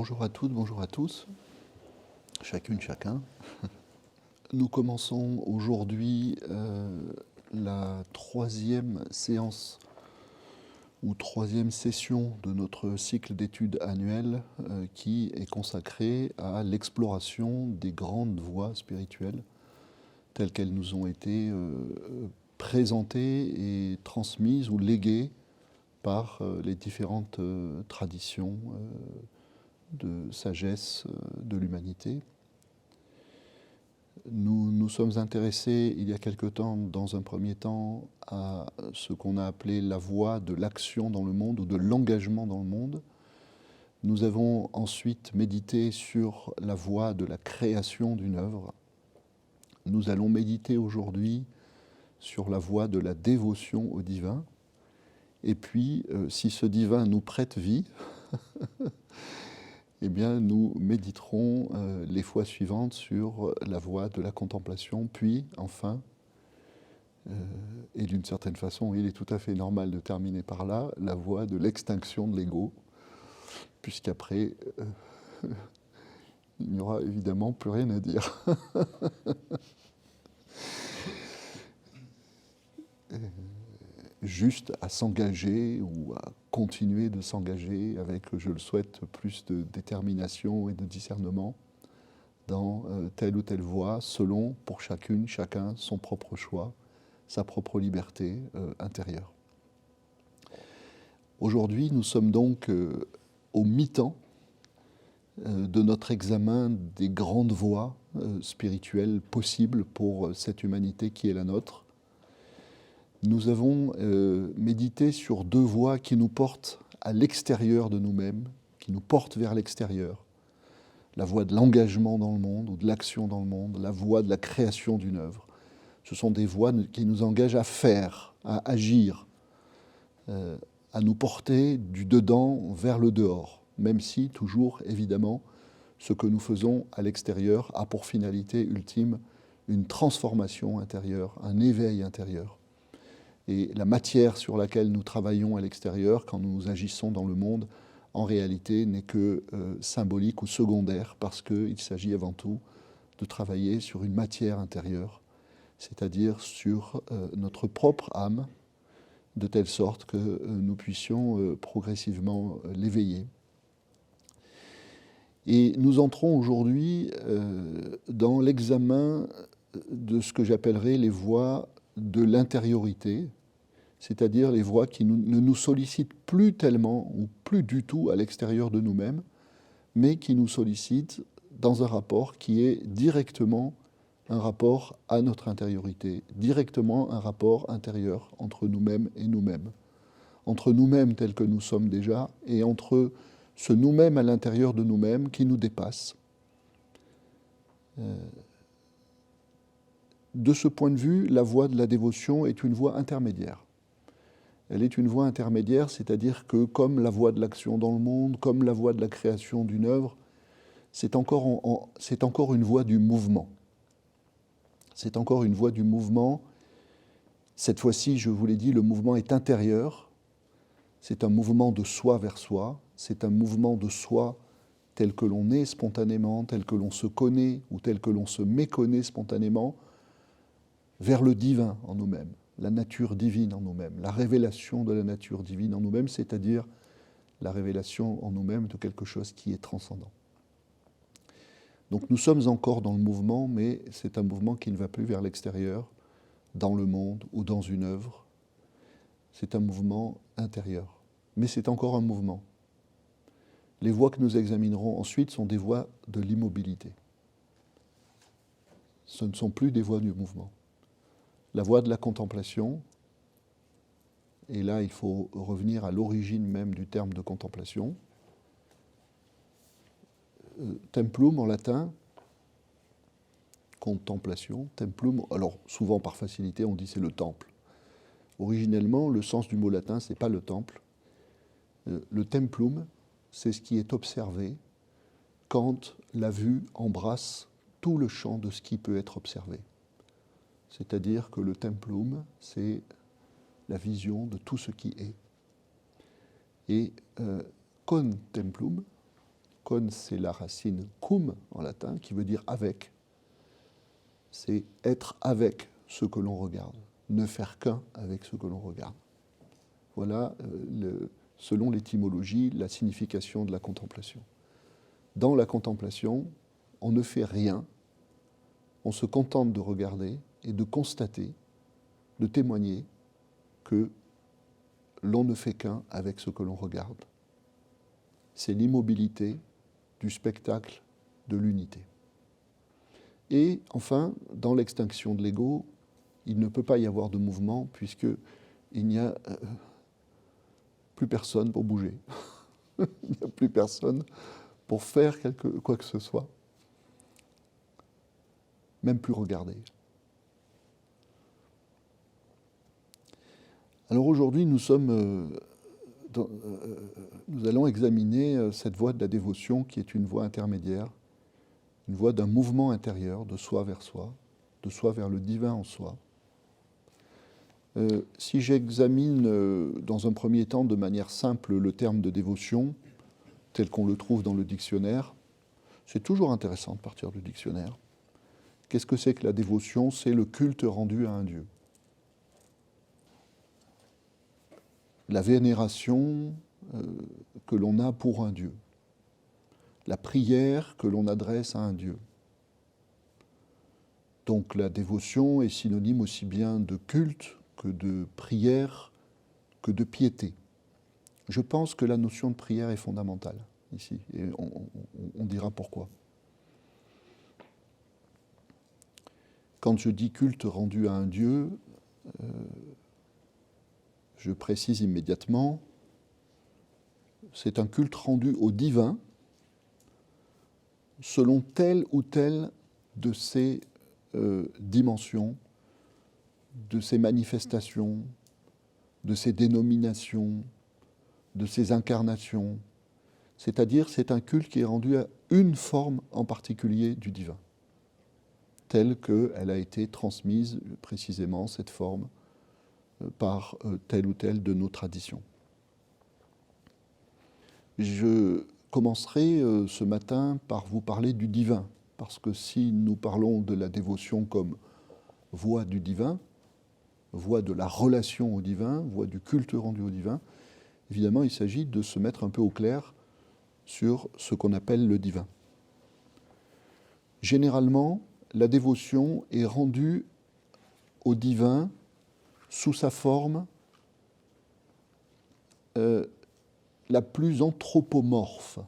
Bonjour à toutes, bonjour à tous, chacune, chacun. Nous commençons aujourd'hui la troisième séance ou troisième session de notre cycle d'études annuel qui est consacrée à l'exploration des grandes voies spirituelles telles qu'elles nous ont été présentées et transmises ou léguées par les différentes traditions de sagesse de l'humanité. Nous nous sommes intéressés il y a quelque temps, dans un premier temps, à ce qu'on a appelé la voie de l'action dans le monde ou de l'engagement dans le monde. Nous avons ensuite médité sur la voie de la création d'une œuvre. Nous allons méditer aujourd'hui sur la voie de la dévotion au divin. Et puis, si ce divin nous prête vie, eh bien, nous méditerons les fois suivantes sur la voie de la contemplation, puis, enfin, et d'une certaine façon, il est tout à fait normal de terminer par là, la voie de l'extinction de l'ego, puisqu'après, il n'y aura évidemment plus rien à dire. Juste à s'engager ou à continuer de s'engager avec, je le souhaite, plus de détermination et de discernement dans telle ou telle voie, selon, pour chacune, chacun, son propre choix, sa propre liberté intérieure. Aujourd'hui, nous sommes donc au mi-temps de notre examen des grandes voies spirituelles possibles pour cette humanité qui est la nôtre. Nous avons médité sur deux voies qui nous portent à l'extérieur de nous-mêmes, qui nous portent vers l'extérieur. La voie de l'engagement dans le monde ou de l'action dans le monde, la voie de la création d'une œuvre. Ce sont des voies qui nous engagent à faire, à agir, à nous porter du dedans vers le dehors, même si toujours, évidemment, ce que nous faisons à l'extérieur a pour finalité ultime une transformation intérieure, un éveil intérieur. Et la matière sur laquelle nous travaillons à l'extérieur, quand nous agissons dans le monde, en réalité n'est que symbolique ou secondaire, parce qu'il s'agit avant tout de travailler sur une matière intérieure, c'est-à-dire sur notre propre âme, de telle sorte que nous puissions progressivement l'éveiller. Et nous entrons aujourd'hui dans l'examen de ce que j'appellerais les voies de l'intériorité, c'est-à-dire les voies qui ne nous sollicitent plus tellement ou plus du tout à l'extérieur de nous-mêmes, mais qui nous sollicitent dans un rapport qui est directement un rapport à notre intériorité, directement un rapport intérieur entre nous-mêmes et nous-mêmes, entre nous-mêmes tels que nous sommes déjà et entre ce nous-mêmes à l'intérieur de nous-mêmes qui nous dépasse. De ce point de vue, la voie de la dévotion est une voie intermédiaire. Elle est une voie intermédiaire, c'est-à-dire que comme la voie de l'action dans le monde, comme la voie de la création d'une œuvre, c'est encore une voie du mouvement. C'est encore une voie du mouvement. Cette fois-ci, je vous l'ai dit, le mouvement est intérieur. C'est un mouvement de soi vers soi. C'est un mouvement de soi tel que l'on est spontanément, tel que l'on se connaît ou tel que l'on se méconnaît spontanément, vers le divin en nous-mêmes, la nature divine en nous-mêmes, la révélation de la nature divine en nous-mêmes, c'est-à-dire la révélation en nous-mêmes de quelque chose qui est transcendant. Donc nous sommes encore dans le mouvement, mais c'est un mouvement qui ne va plus vers l'extérieur, dans le monde ou dans une œuvre. C'est un mouvement intérieur, mais c'est encore un mouvement. Les voies que nous examinerons ensuite sont des voies de l'immobilité. Ce ne sont plus des voies du mouvement. La voie de la contemplation, et là il faut revenir à l'origine même du terme de contemplation. Templum en latin, contemplation, templum, alors souvent par facilité on dit c'est le temple. Originellement, le sens du mot latin, c'est pas le temple. Le templum, c'est ce qui est observé quand la vue embrasse tout le champ de ce qui peut être observé. C'est-à-dire que le templum, c'est la vision de tout ce qui est. Et contemplum, Con, c'est la racine cum en latin, qui veut dire avec. C'est être avec ce que l'on regarde, ne faire qu'un avec ce que l'on regarde. Voilà, selon l'étymologie, la signification de la contemplation. Dans la contemplation, on ne fait rien, on se contente de regarder et de constater, de témoigner que l'on ne fait qu'un avec ce que l'on regarde. C'est l'immobilité du spectacle de l'unité. Et enfin, dans l'extinction de l'ego, il ne peut pas y avoir de mouvement puisqu'il n'y a plus personne pour bouger. Il n'y a plus personne pour faire quoi que ce soit. Même plus regarder. Alors aujourd'hui, nous allons examiner cette voie de la dévotion qui est une voie intermédiaire, une voie d'un mouvement intérieur, de soi vers le divin en soi. Si j'examine dans un premier temps de manière simple le terme de dévotion, tel qu'on le trouve dans le dictionnaire, c'est toujours intéressant de partir du dictionnaire. Qu'est-ce que c'est que la dévotion? C'est le culte rendu à un Dieu. La vénération que l'on a pour un Dieu. La prière que l'on adresse à un Dieu. Donc la dévotion est synonyme aussi bien de culte que de prière, que de piété. Je pense que la notion de prière est fondamentale ici, et on dira pourquoi. Quand je dis culte rendu à un Dieu, je précise immédiatement, c'est un culte rendu au divin selon telle ou telle de ses dimensions, de ses manifestations, de ses dénominations, de ses incarnations. C'est-à-dire, c'est un culte qui est rendu à une forme en particulier du divin, telle qu'elle a été transmise précisément, cette forme, par telle ou telle de nos traditions. Je commencerai ce matin par vous parler du divin, parce que si nous parlons de la dévotion comme voie du divin, voie de la relation au divin, voie du culte rendu au divin, évidemment il s'agit de se mettre un peu au clair sur ce qu'on appelle le divin. Généralement, la dévotion est rendue au divin sous sa forme la plus anthropomorphe.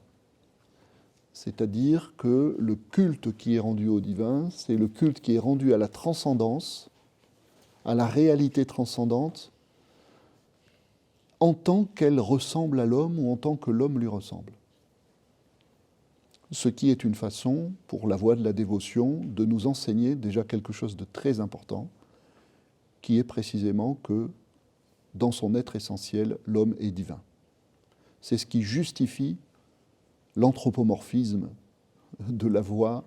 C'est-à-dire que le culte qui est rendu au divin, c'est le culte qui est rendu à la transcendance, à la réalité transcendante, en tant qu'elle ressemble à l'homme ou en tant que l'homme lui ressemble. Ce qui est une façon, pour la voie de la dévotion, de nous enseigner déjà quelque chose de très important, qui est précisément que, dans son être essentiel, l'homme est divin. C'est ce qui justifie l'anthropomorphisme de la voie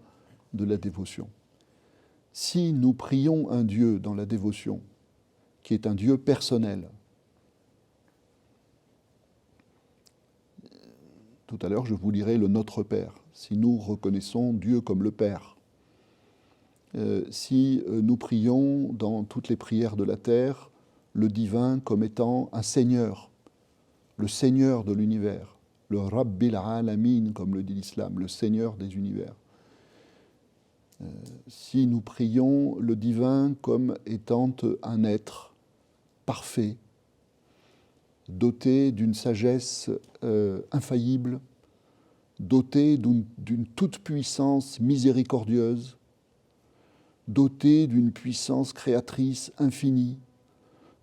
de la dévotion. Si nous prions un Dieu dans la dévotion, qui est un Dieu personnel, tout à l'heure je vous lirai le Notre Père, si nous reconnaissons Dieu comme le Père, si nous prions dans toutes les prières de la terre le divin comme étant un Seigneur, le Seigneur de l'univers, le Rabbil Alamin, comme le dit l'islam, le Seigneur des univers. Si nous prions le divin comme étant un être parfait, doté d'une sagesse infaillible, doté d'une toute-puissance miséricordieuse, doté d'une puissance créatrice infinie,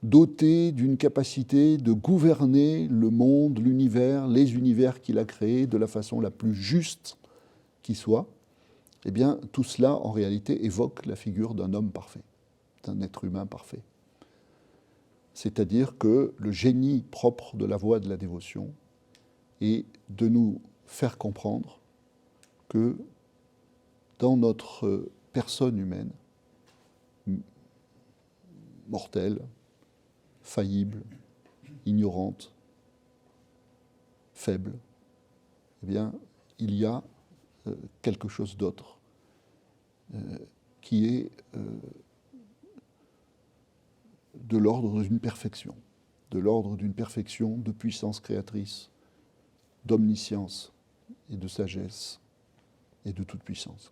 doté d'une capacité de gouverner le monde, l'univers, les univers qu'il a créés de la façon la plus juste qui soit, eh bien, tout cela, en réalité, évoque la figure d'un homme parfait, d'un être humain parfait. C'est-à-dire que le génie propre de la voie de la dévotion est de nous faire comprendre que dans notre personne humaine, mortelle, faillible, ignorante, faible, eh bien, il y a quelque chose d'autre qui est de l'ordre d'une perfection, de puissance créatrice, d'omniscience et de sagesse et de toute puissance.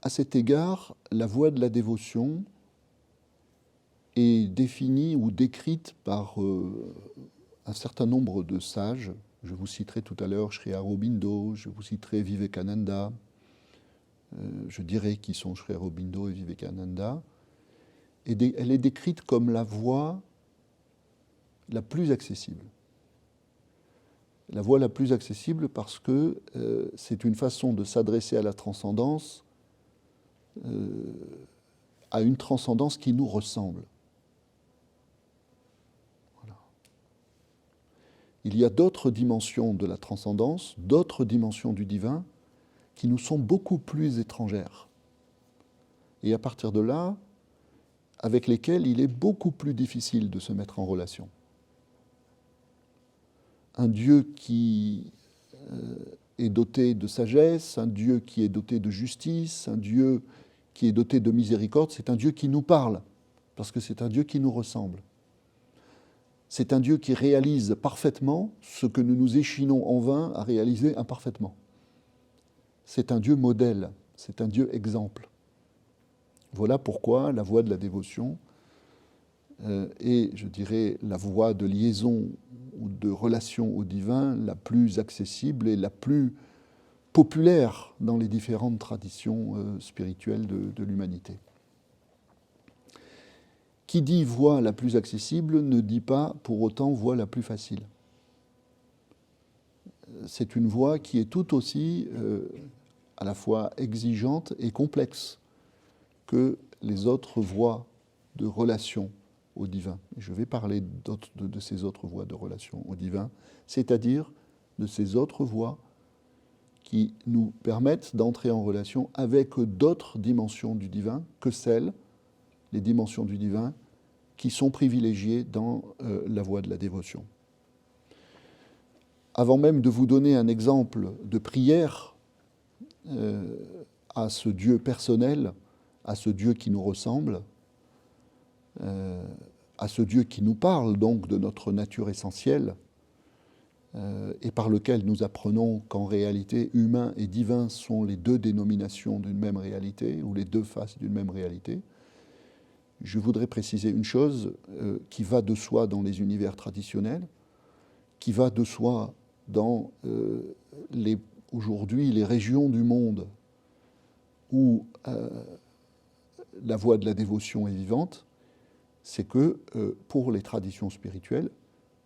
À cet égard, la voie de la dévotion est définie ou décrite par un certain nombre de sages. Je vous citerai tout à l'heure Sri Aurobindo, je vous citerai Vivekananda, je dirai qui sont Sri Aurobindo et Vivekananda. Et elle est décrite comme la voie la plus accessible. La voie la plus accessible parce que c'est une façon de s'adresser à la transcendance, à une transcendance qui nous ressemble. Voilà. Il y a d'autres dimensions de la transcendance, d'autres dimensions du divin qui nous sont beaucoup plus étrangères. Et à partir de là, avec lesquelles il est beaucoup plus difficile de se mettre en relation. Un Dieu qui est doté de sagesse, un Dieu qui est doté de justice, un Dieu qui est doté de miséricorde, c'est un Dieu qui nous parle, parce que c'est un Dieu qui nous ressemble. C'est un Dieu qui réalise parfaitement ce que nous nous échinons en vain à réaliser imparfaitement. C'est un Dieu modèle, c'est un Dieu exemple. Voilà pourquoi la voie de la dévotion est, je dirais, la voie de liaison ou de relation au divin la plus accessible et la plus populaire dans les différentes traditions spirituelles de l'humanité. Qui dit voie la plus accessible ne dit pas pour autant voie la plus facile. C'est une voie qui est tout aussi à la fois exigeante et complexe que les autres voies de relation au divin. Je vais parler de ces autres voies de relation au divin, c'est-à-dire de ces autres voies qui nous permettent d'entrer en relation avec d'autres dimensions du divin que les dimensions du divin qui sont privilégiées dans la voie de la dévotion. Avant même de vous donner un exemple de prière à ce Dieu personnel, à ce Dieu qui nous ressemble, à ce Dieu qui nous parle donc de notre nature essentielle, et par lequel nous apprenons qu'en réalité, humain et divin sont les deux dénominations d'une même réalité, ou les deux faces d'une même réalité. Je voudrais préciser une chose qui va de soi dans les univers traditionnels, qui va de soi dans aujourd'hui les régions du monde où la voie de la dévotion est vivante, c'est que pour les traditions spirituelles,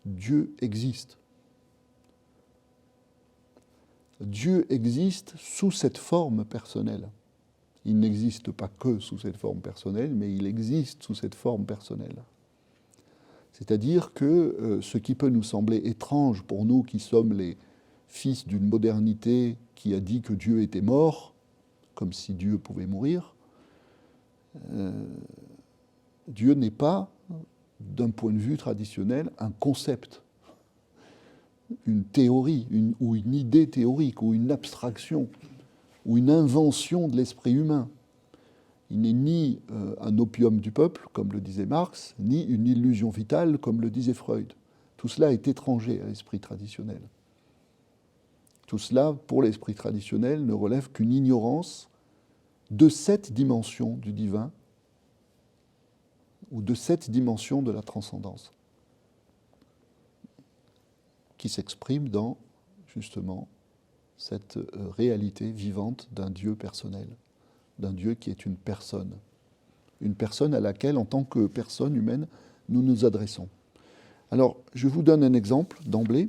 Dieu existe. Dieu existe sous cette forme personnelle. Il n'existe pas que sous cette forme personnelle, mais il existe sous cette forme personnelle. C'est-à-dire que ce qui peut nous sembler étrange pour nous qui sommes les fils d'une modernité qui a dit que Dieu était mort, comme si Dieu pouvait mourir, Dieu n'est pas, d'un point de vue traditionnel, un concept, une théorie, ou une idée théorique, ou une abstraction, ou une invention de l'esprit humain. Il n'est ni un opium du peuple, comme le disait Marx, ni une illusion vitale, comme le disait Freud. Tout cela est étranger à l'esprit traditionnel. Tout cela, pour l'esprit traditionnel, ne relève qu'une ignorance de cette dimension du divin, ou de cette dimension de la transcendance, qui s'exprime dans, justement, cette réalité vivante d'un Dieu personnel, d'un Dieu qui est une personne à laquelle, en tant que personne humaine, nous nous adressons. Alors, je vous donne un exemple d'emblée,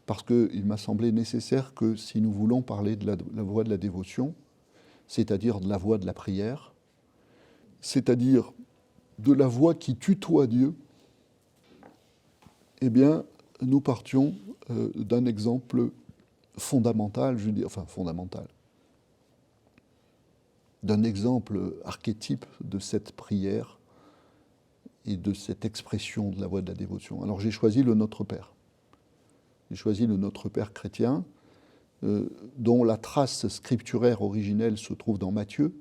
parce qu'il m'a semblé nécessaire que si nous voulons parler de la voie de la dévotion, c'est-à-dire de la voie de la prière, c'est-à-dire de la voie qui tutoie Dieu, eh bien, nous partions d'un exemple fondamental, d'un exemple archétype de cette prière et de cette expression de la voie de la dévotion. Alors j'ai choisi le Notre Père. J'ai choisi le Notre Père chrétien, dont la trace scripturaire originelle se trouve dans Matthieu,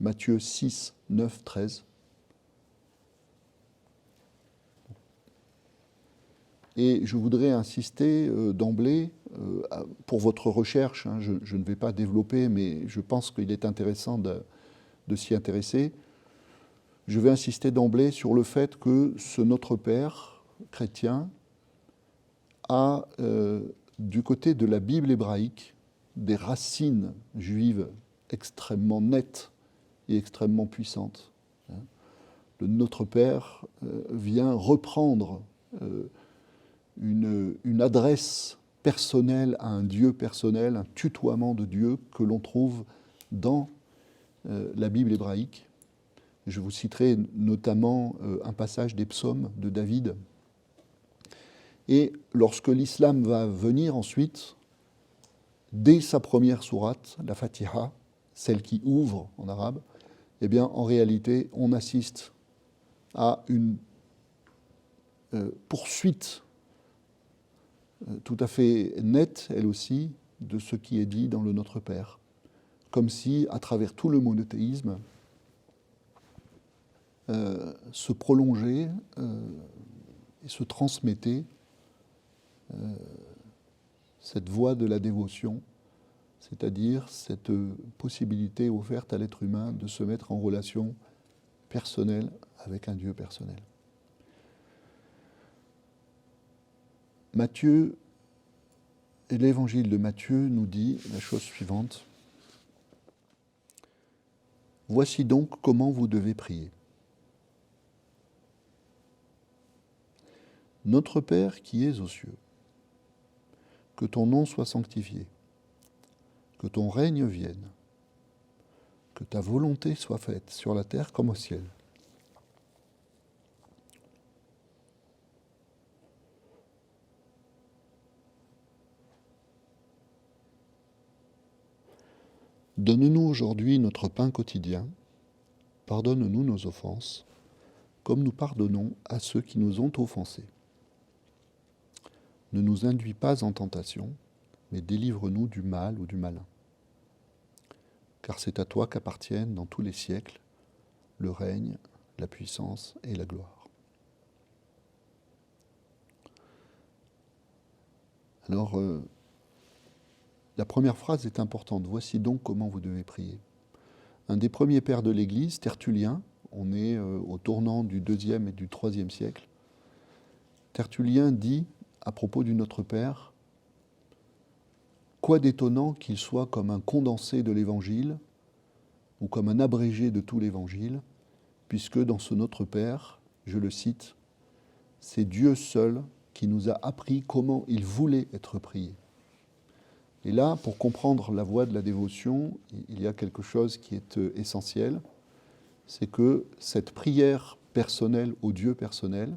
Matthieu 6, 9, 13. Et je voudrais insister d'emblée, pour votre recherche, hein, je ne vais pas développer, mais je pense qu'il est intéressant de s'y intéresser. Je vais insister d'emblée sur le fait que ce Notre Père chrétien a, du côté de la Bible hébraïque, des racines juives extrêmement nettes et extrêmement puissantes. Le Notre Père vient reprendre une adresse personnelle à un Dieu personnel, un tutoiement de Dieu que l'on trouve dans la Bible hébraïque. Je vous citerai notamment un passage des psaumes de David. Et lorsque l'islam va venir ensuite, dès sa première sourate, la Fatiha, celle qui ouvre en arabe, eh bien en réalité on assiste à une poursuite tout à fait nette, elle aussi, de ce qui est dit dans le Notre Père. Comme si, à travers tout le monothéisme, se prolongeait et se transmettait cette voie de la dévotion, c'est-à-dire cette possibilité offerte à l'être humain de se mettre en relation personnelle avec un Dieu personnel. Matthieu, et l'évangile de Matthieu nous dit la chose suivante. Voici donc comment vous devez prier. Notre Père qui es aux cieux, que ton nom soit sanctifié, que ton règne vienne, que ta volonté soit faite sur la terre comme au ciel. Donne-nous aujourd'hui notre pain quotidien, pardonne-nous nos offenses, comme nous pardonnons à ceux qui nous ont offensés. Ne nous induis pas en tentation, mais délivre-nous du mal ou du malin. Car c'est à toi qu'appartiennent dans tous les siècles le règne, la puissance et la gloire. Alors, la première phrase est importante. Voici donc comment vous devez prier. Un des premiers pères de l'Église, Tertullien, on est au tournant du IIe et du IIIe siècle, Tertullien dit à propos du Notre Père, quoi d'étonnant qu'il soit comme un condensé de l'Évangile ou comme un abrégé de tout l'Évangile, puisque dans ce Notre Père, je le cite, c'est Dieu seul qui nous a appris comment il voulait être prié. Et là, pour comprendre la voie de la dévotion, il y a quelque chose qui est essentiel, c'est que cette prière personnelle au Dieu personnel,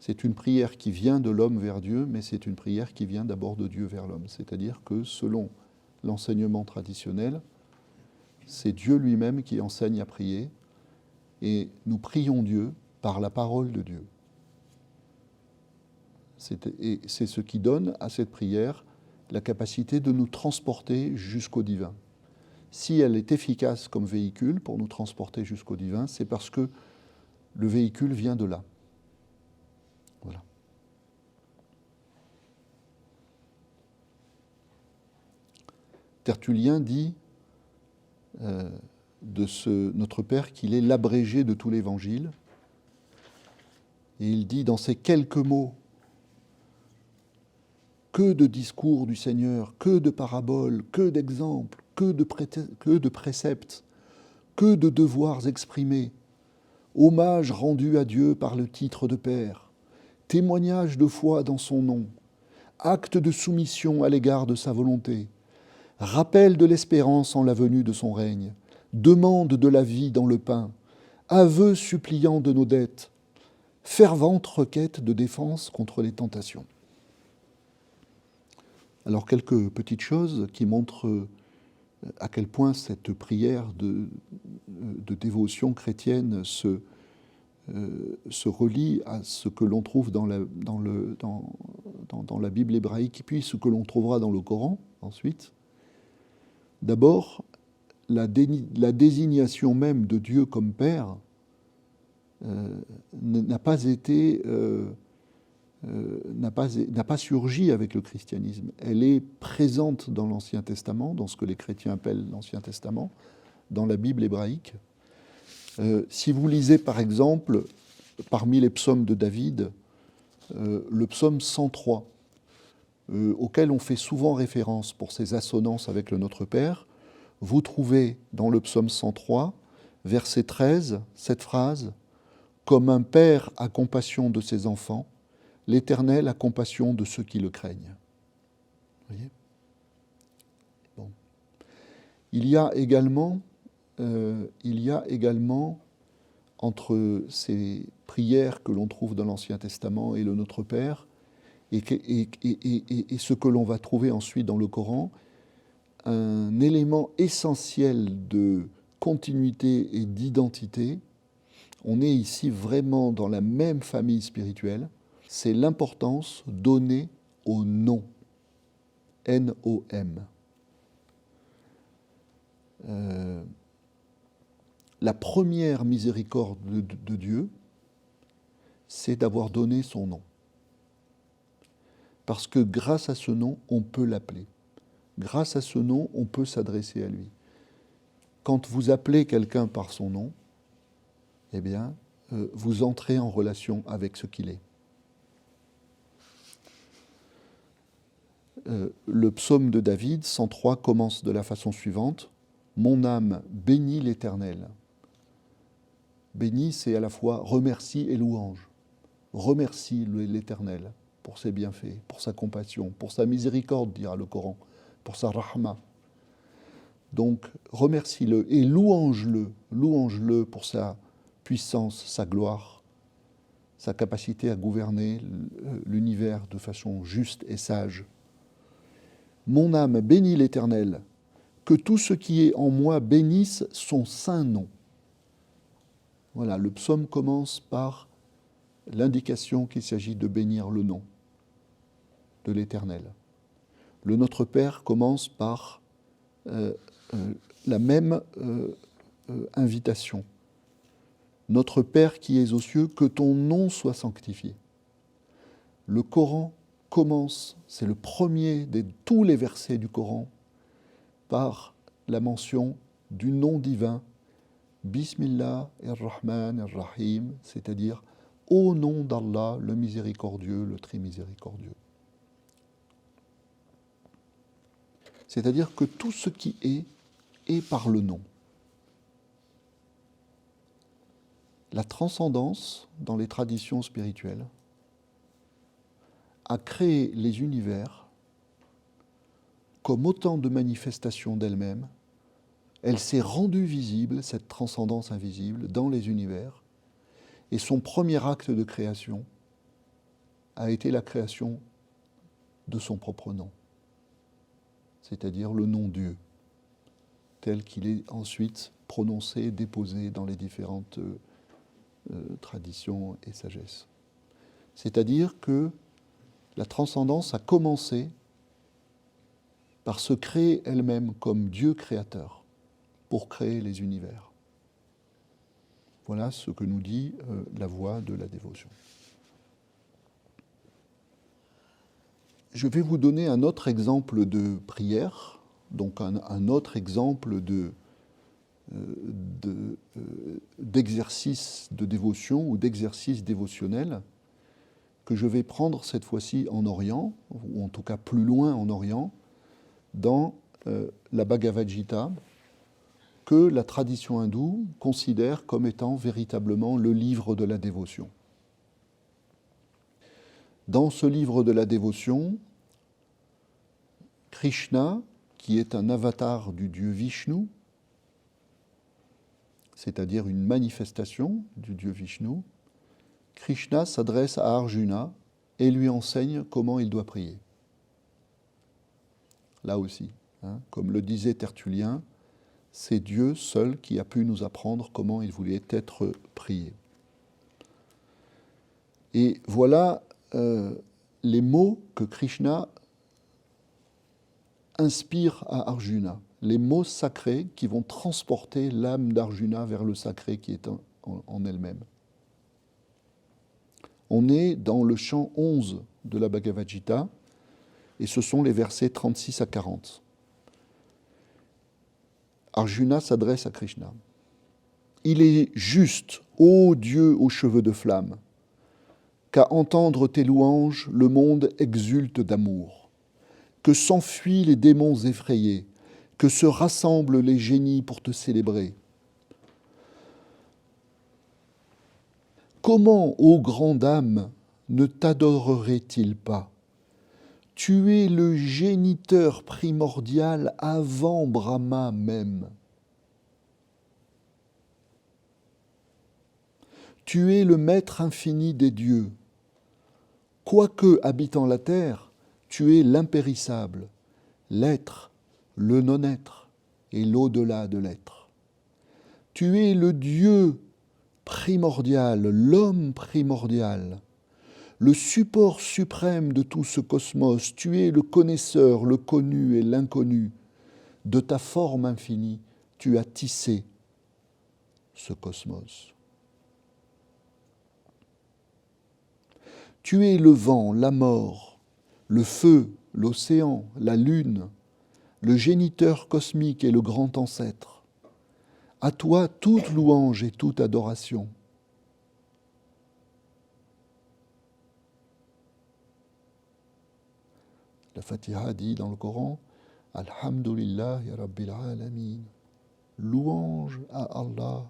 c'est une prière qui vient de l'homme vers Dieu, mais c'est une prière qui vient d'abord de Dieu vers l'homme. C'est-à-dire que selon l'enseignement traditionnel, c'est Dieu lui-même qui enseigne à prier, et nous prions Dieu par la parole de Dieu. Et c'est ce qui donne à cette prière la capacité de nous transporter jusqu'au divin. Si elle est efficace comme véhicule pour nous transporter jusqu'au divin, c'est parce que le véhicule vient de là. Voilà. Tertullien dit de ce Notre Père qu'il est l'abrégé de tout l'Évangile. Et il dit dans ces quelques mots, que de discours du Seigneur, que de paraboles, que d'exemples, que de préceptes, que de devoirs exprimés, hommage rendu à Dieu par le titre de Père, témoignage de foi dans son nom, acte de soumission à l'égard de sa volonté, rappel de l'espérance en la venue de son règne, demande de la vie dans le pain, aveu suppliant de nos dettes, fervente requête de défense contre les tentations. Alors quelques petites choses qui montrent à quel point cette prière de dévotion chrétienne se relie à ce que l'on trouve dans la Bible hébraïque, puis ce que l'on trouvera dans le Coran ensuite. D'abord, la désignation même de Dieu comme Père n'a pas surgi avec le christianisme. Elle est présente dans l'Ancien Testament, dans ce que les chrétiens appellent l'Ancien Testament, dans la Bible hébraïque. Si vous lisez par exemple, parmi les psaumes de David, le psaume 103, auquel on fait souvent référence pour ses assonances avec le Notre Père, vous trouvez dans le psaume 103, verset 13, cette phrase « Comme un père a compassion de ses enfants, l'Éternel a compassion de ceux qui le craignent. » Vous voyez ? Bon. Il y a également, entre ces prières que l'on trouve dans l'Ancien Testament et le Notre Père, et ce que l'on va trouver ensuite dans le Coran, un élément essentiel de continuité et d'identité. On est ici vraiment dans la même famille spirituelle. C'est l'importance donnée au nom. N-O-M. La première miséricorde de Dieu, c'est d'avoir donné son nom. Parce que grâce à ce nom, on peut l'appeler. Grâce à ce nom, on peut s'adresser à lui. Quand vous appelez quelqu'un par son nom, eh bien, vous entrez en relation avec ce qu'il est. Le psaume de David, 103, commence de la façon suivante. « Mon âme bénit l'Éternel ». Béni, c'est à la fois remercie et louange. Remercie l'Éternel pour ses bienfaits, pour sa compassion, pour sa miséricorde, dira le Coran, pour sa rahma. Donc, remercie-le et louange-le pour sa puissance, sa gloire, sa capacité à gouverner l'univers de façon juste et sage. Mon âme bénit l'Éternel, que tout ce qui est en moi bénisse son saint nom. Voilà, le psaume commence par l'indication qu'il s'agit de bénir le nom de l'Éternel. Le Notre Père commence par la même invitation. Notre Père qui es aux cieux, que ton nom soit sanctifié. Le Coran commence, c'est le premier de tous les versets du Coran, par la mention du nom divin, Bismillah ar-Rahman ar-Rahim, c'est-à-dire au nom d'Allah, le miséricordieux, le très miséricordieux. C'est-à-dire que tout ce qui est par le nom. La transcendance, dans les traditions spirituelles, a créé les univers comme autant de manifestations d'elle-même. Elle s'est rendue visible, cette transcendance invisible, dans les univers. Et son premier acte de création a été la création de son propre nom, c'est-à-dire le nom Dieu, tel qu'il est ensuite prononcé, déposé dans les différentes traditions et sagesses. C'est-à-dire que la transcendance a commencé par se créer elle-même comme Dieu créateur pour créer les univers. Voilà ce que nous dit la voie de la dévotion. Je vais vous donner un autre exemple de prière, donc un autre exemple d'exercice de dévotion ou d'exercice dévotionnel que je vais prendre cette fois-ci en Orient, ou en tout cas plus loin en Orient, dans la Bhagavad Gita, que la tradition hindoue considère comme étant véritablement le livre de la dévotion. Dans ce livre de la dévotion, Krishna, qui est un avatar du dieu Vishnu, c'est-à-dire une manifestation du dieu Vishnu, Krishna s'adresse à Arjuna et lui enseigne comment il doit prier. Là aussi, comme le disait Tertullien, c'est Dieu seul qui a pu nous apprendre comment il voulait être prié. Et voilà les mots que Krishna inspire à Arjuna, les mots sacrés qui vont transporter l'âme d'Arjuna vers le sacré qui est en elle-même. On est dans le chant 11 de la Bhagavad Gita, et ce sont les versets 36 à 40. Arjuna s'adresse à Krishna. Il est juste, ô Dieu aux cheveux de flamme, qu'à entendre tes louanges, le monde exulte d'amour, que s'enfuient les démons effrayés, que se rassemblent les génies pour te célébrer. Comment, ô grande âme, ne t'adorerait-il pas? Tu es le géniteur primordial avant Brahma même. Tu es le maître infini des dieux. Quoique habitant la terre, tu es l'impérissable, l'être, le non-être et l'au-delà de l'être. Tu es le Dieu primordial, l'homme primordial, le support suprême de tout ce cosmos. Tu es le connaisseur, le connu et l'inconnu. De ta forme infinie, tu as tissé ce cosmos. Tu es le vent, la mort, le feu, l'océan, la lune, le géniteur cosmique et le grand ancêtre. À toi toute louange et toute adoration. La Fatiha dit dans le Coran, Alhamdulillah ya Rabbil Alamin. Louange à Allah,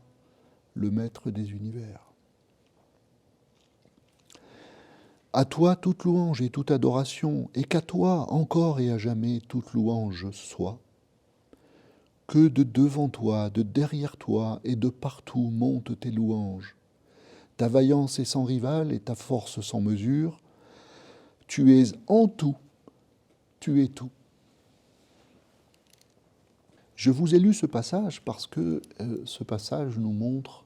le maître des univers. À toi toute louange et toute adoration, et qu'à toi encore et à jamais toute louange soit. Que de devant toi, de derrière toi et de partout montent tes louanges. Ta vaillance est sans rival et ta force sans mesure. Tu es en tout, tu es tout. Je vous ai lu ce passage parce que ce passage nous montre,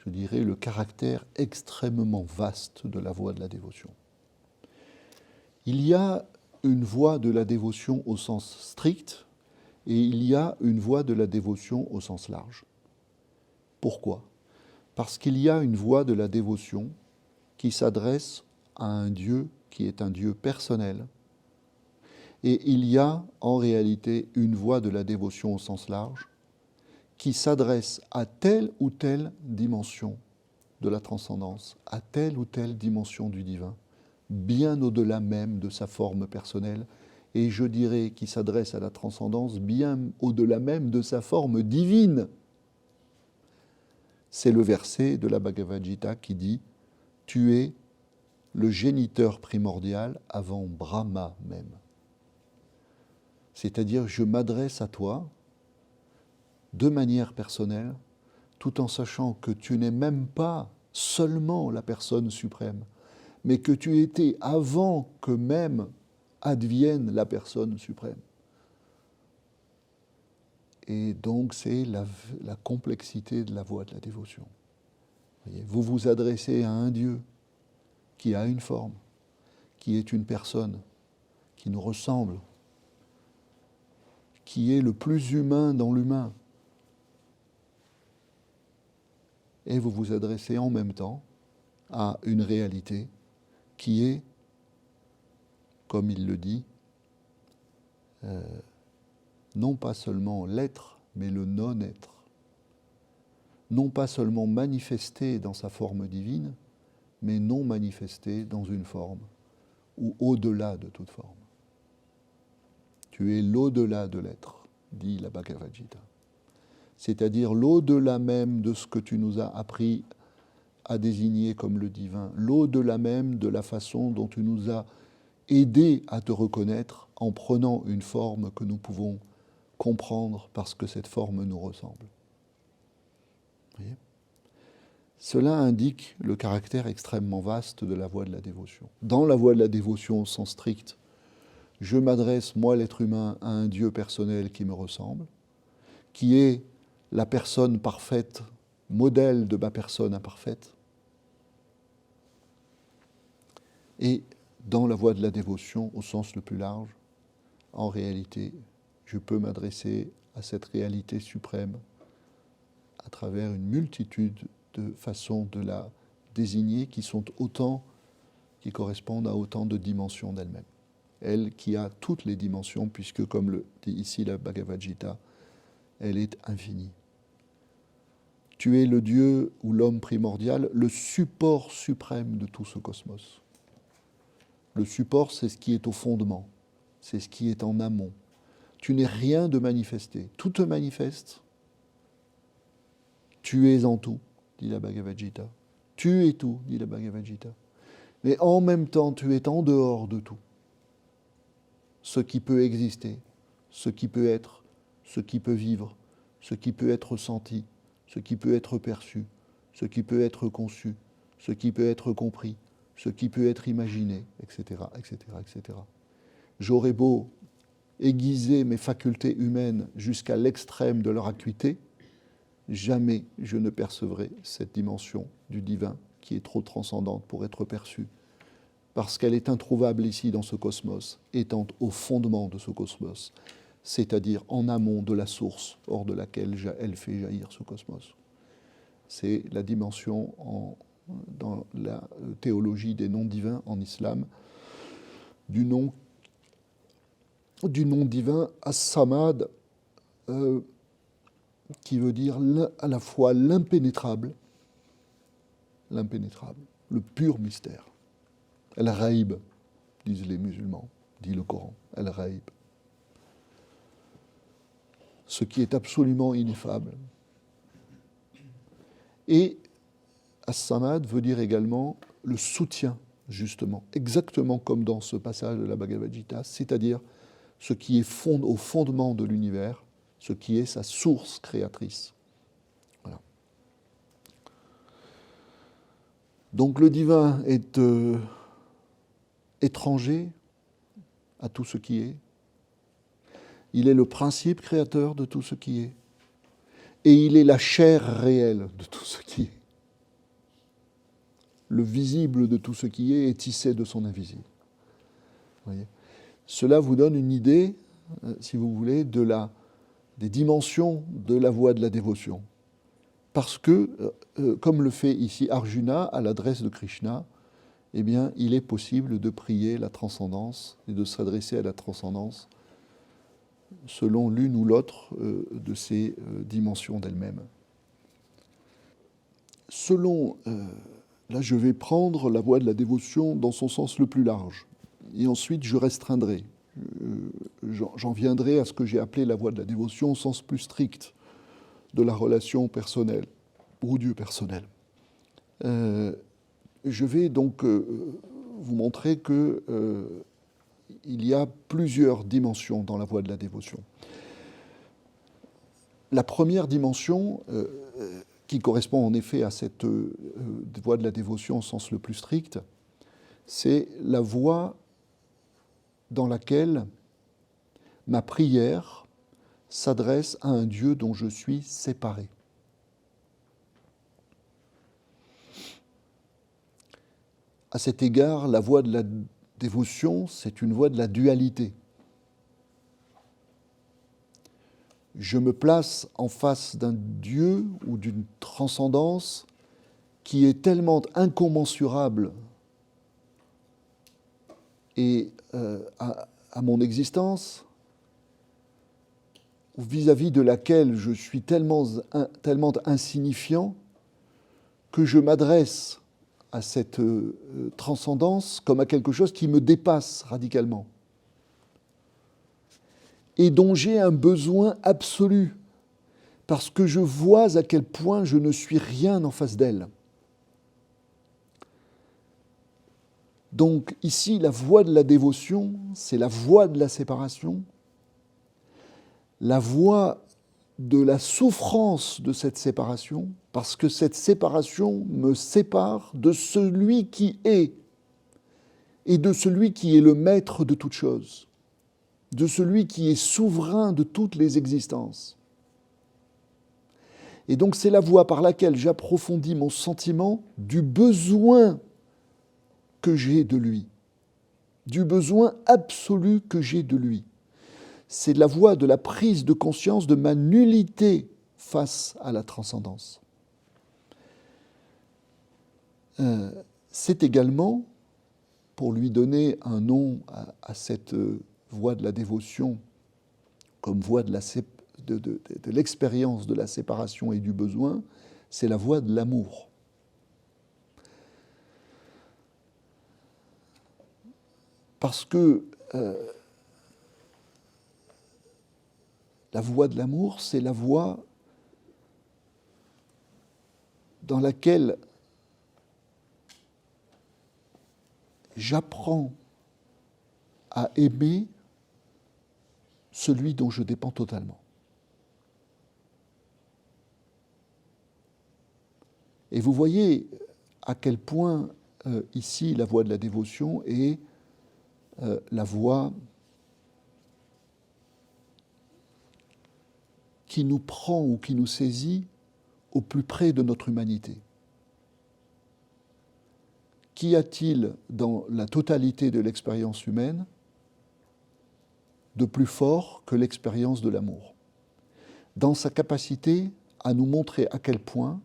je dirais, le caractère extrêmement vaste de la voie de la dévotion. Il y a une voie de la dévotion au sens strict et il y a une voie de la dévotion au sens large. Pourquoi ? Parce qu'il y a une voie de la dévotion qui s'adresse à un Dieu qui est un Dieu personnel, et il y a en réalité une voie de la dévotion au sens large qui s'adresse à telle ou telle dimension de la transcendance, à telle ou telle dimension du divin, bien au-delà même de sa forme personnelle, et je dirais qui s'adresse à la transcendance bien au-delà même de sa forme divine. C'est le verset de la Bhagavad Gita qui dit « Tu es le géniteur primordial avant Brahma même ». C'est-à-dire, je m'adresse à toi de manière personnelle, tout en sachant que tu n'es même pas seulement la personne suprême, mais que tu étais avant que même advienne la personne suprême. Et donc, c'est la complexité de la voie de la dévotion. Vous vous adressez à un Dieu qui a une forme, qui est une personne, qui nous ressemble, qui est le plus humain dans l'humain. Et vous vous adressez en même temps à une réalité qui est, comme il le dit, non pas seulement l'être, mais le non-être. Non pas seulement manifesté dans sa forme divine, mais non manifesté dans une forme, ou au-delà de toute forme. Tu es l'au-delà de l'être, dit la Bhagavad Gita. C'est-à-dire l'au-delà même de ce que tu nous as appris à désigner comme le divin, l'au-delà même de la façon dont tu nous as aidés à te reconnaître en prenant une forme que nous pouvons comprendre parce que cette forme nous ressemble. Voyez ? Cela indique le caractère extrêmement vaste de la voie de la dévotion. Dans la voie de la dévotion au sens strict, je m'adresse, moi l'être humain, à un Dieu personnel qui me ressemble, qui est la personne parfaite, modèle de ma personne imparfaite. Et dans la voie de la dévotion, au sens le plus large, en réalité, je peux m'adresser à cette réalité suprême à travers une multitude de façons de la désigner qui correspondent à autant de dimensions d'elle-même. Elle qui a toutes les dimensions, puisque, comme le dit ici la Bhagavad Gita, elle est infinie. Tu es le Dieu ou l'homme primordial, le support suprême de tout ce cosmos. Le support, c'est ce qui est au fondement, c'est ce qui est en amont. Tu n'es rien de manifesté. Tout te manifeste. Tu es en tout, dit la Bhagavad Gita. Tu es tout, dit la Bhagavad Gita. Mais en même temps, tu es en dehors de tout. Ce qui peut exister, ce qui peut être, ce qui peut vivre, ce qui peut être senti, ce qui peut être perçu, ce qui peut être conçu, ce qui peut être compris, ce qui peut être imaginé, etc., etc., etc. J'aurais beau aiguiser mes facultés humaines jusqu'à l'extrême de leur acuité, jamais je ne percevrai cette dimension du divin qui est trop transcendante pour être perçue, parce qu'elle est introuvable ici dans ce cosmos, étant au fondement de ce cosmos, c'est-à-dire en amont de la source hors de laquelle elle fait jaillir ce cosmos. C'est la dimension dans la théologie des noms divins en islam, du nom divin As-Samad, qui veut dire à la fois l'impénétrable, le pur mystère. Al-Ghaib, disent les musulmans, dit le Coran, Al-Ghaib. Ce qui est absolument ineffable. Et As-Samad veut dire également le soutien, justement, exactement comme dans ce passage de la Bhagavad Gita, c'est-à-dire ce qui est au fondement de l'univers, ce qui est sa source créatrice. Voilà. Donc le divin est étranger à tout ce qui est. Il est le principe créateur de tout ce qui est. Et il est la chair réelle de tout ce qui est. Le visible de tout ce qui est tissé de son invisible. Vous voyez ? Cela vous donne une idée, si vous voulez, des dimensions de la voie de la dévotion. Parce que, comme le fait ici Arjuna à l'adresse de Krishna, eh bien, il est possible de prier la transcendance et de s'adresser à la transcendance selon l'une ou l'autre de ces dimensions d'elle-même. Là, je vais prendre la voie de la dévotion dans son sens le plus large. Et ensuite, je restreindrai. J'en viendrai à ce que j'ai appelé la voie de la dévotion au sens plus strict de la relation personnelle, au Dieu personnel. Je vais donc vous montrer qu'il y a plusieurs dimensions dans la voie de la dévotion. La première dimension, qui correspond en effet à cette voie de la dévotion au sens le plus strict, c'est la voie dans laquelle ma prière s'adresse à un Dieu dont je suis séparé. À cet égard, la voie de la dévotion, c'est une voie de la dualité. Je me place en face d'un Dieu ou d'une transcendance qui est tellement incommensurable et à mon existence, vis-à-vis de laquelle je suis tellement insignifiant que je m'adresse à cette transcendance comme à quelque chose qui me dépasse radicalement et dont j'ai un besoin absolu parce que je vois à quel point je ne suis rien en face d'elle. Donc ici, la voie de la dévotion, c'est la voie de la séparation, la voie de la souffrance de cette séparation, parce que cette séparation me sépare de celui qui est et de celui qui est le maître de toute chose, de celui qui est souverain de toutes les existences. Et donc c'est la voie par laquelle j'approfondis mon sentiment du besoin que j'ai de lui, du besoin absolu que j'ai de lui. C'est la voie de la prise de conscience de ma nullité face à la transcendance. C'est également, pour lui donner un nom à cette voie de la dévotion, comme voie de l'expérience de la séparation et du besoin, c'est la voie de l'amour. Parce que la voie de l'amour, c'est la voie dans laquelle j'apprends à aimer celui dont je dépends totalement. Et vous voyez à quel point ici la voie de la dévotion est la voie qui nous prend ou qui nous saisit au plus près de notre humanité. Qu'y a-t-il dans la totalité de l'expérience humaine de plus fort que l'expérience de l'amour, dans sa capacité à nous montrer à quel point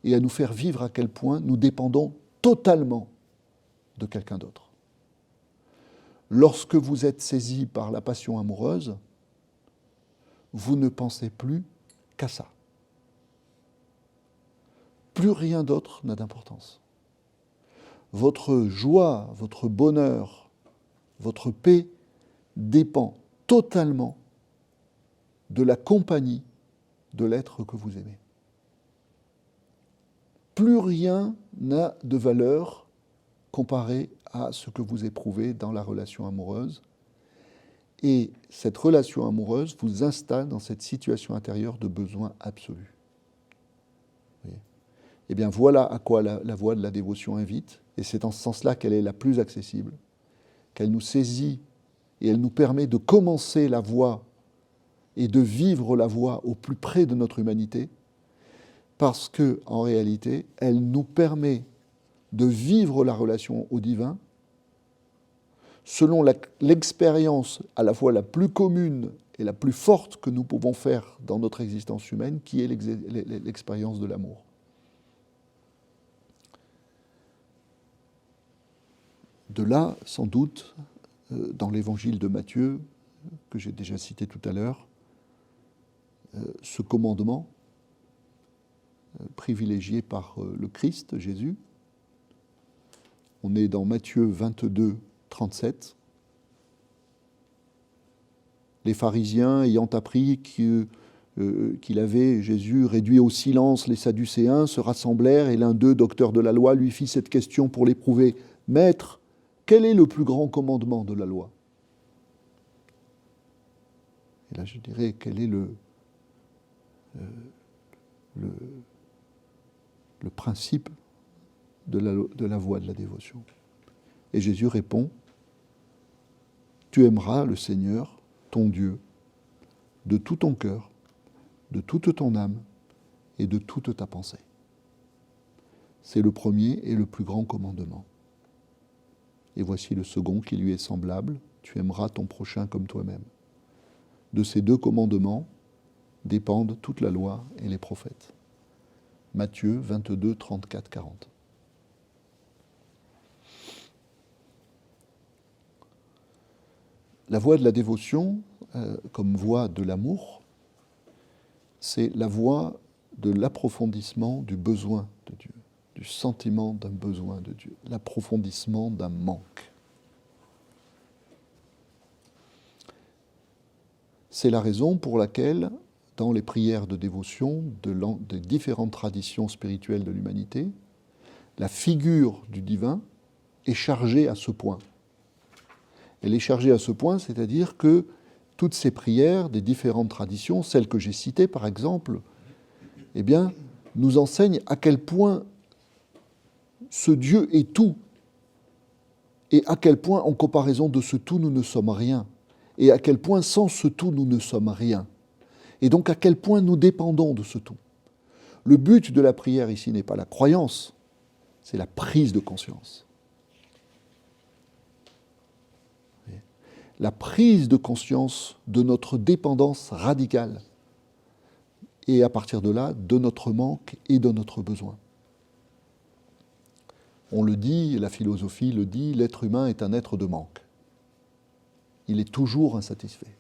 et à nous faire vivre à quel point nous dépendons totalement de quelqu'un d'autre. Lorsque vous êtes saisi par la passion amoureuse, vous ne pensez plus qu'à ça. Plus rien d'autre n'a d'importance. Votre joie, votre bonheur, votre paix dépend totalement de la compagnie de l'être que vous aimez. Plus rien n'a de valeur comparé à ce que vous éprouvez dans la relation amoureuse. Et cette relation amoureuse vous installe dans cette situation intérieure de besoin absolu. Eh bien, voilà à quoi la voie de la dévotion invite, et c'est en ce sens-là qu'elle est la plus accessible, qu'elle nous saisit et elle nous permet de commencer la voie et de vivre la voie au plus près de notre humanité, parce que, en réalité, elle nous permet de vivre la relation au divin selon l'expérience à la fois la plus commune et la plus forte que nous pouvons faire dans notre existence humaine, qui est l'expérience de l'amour. De là, sans doute, dans l'évangile de Matthieu, que j'ai déjà cité tout à l'heure, ce commandement privilégié par le Christ, Jésus. On est dans Matthieu 22, 37. Les pharisiens, ayant appris qu'il avait, Jésus, réduit au silence les Sadducéens, se rassemblèrent et l'un d'eux, docteur de la loi, lui fit cette question pour l'éprouver. « Maître, quel est le plus grand commandement de la loi ?» Et là, je dirais, quel est le principe de la voie de la dévotion. Et Jésus répond, « Tu aimeras le Seigneur, ton Dieu, de tout ton cœur, de toute ton âme et de toute ta pensée. » C'est le premier et le plus grand commandement. Et voici le second qui lui est semblable, « Tu aimeras ton prochain comme toi-même. » De ces deux commandements dépendent toute la loi et les prophètes. Matthieu 22, 34, 40. La voie de la dévotion, comme voie de l'amour, c'est la voie de l'approfondissement du besoin de Dieu, du sentiment d'un besoin de Dieu, l'approfondissement d'un manque. C'est la raison pour laquelle, dans les prières de dévotion des différentes traditions spirituelles de l'humanité, la figure du divin est chargée à ce point. Elle est chargée à ce point, c'est-à-dire que toutes ces prières des différentes traditions, celles que j'ai citées par exemple, eh bien, nous enseignent à quel point ce Dieu est tout, et à quel point, en comparaison de ce tout, nous ne sommes rien, et à quel point, sans ce tout, nous ne sommes rien. Et donc, à quel point nous dépendons de ce tout. Le but de la prière ici n'est pas la croyance, c'est la prise de conscience. la prise de conscience de notre dépendance radicale et à partir de là, de notre manque et de notre besoin. On le dit, la philosophie le dit, l'être humain est un être de manque. Il est toujours insatisfait.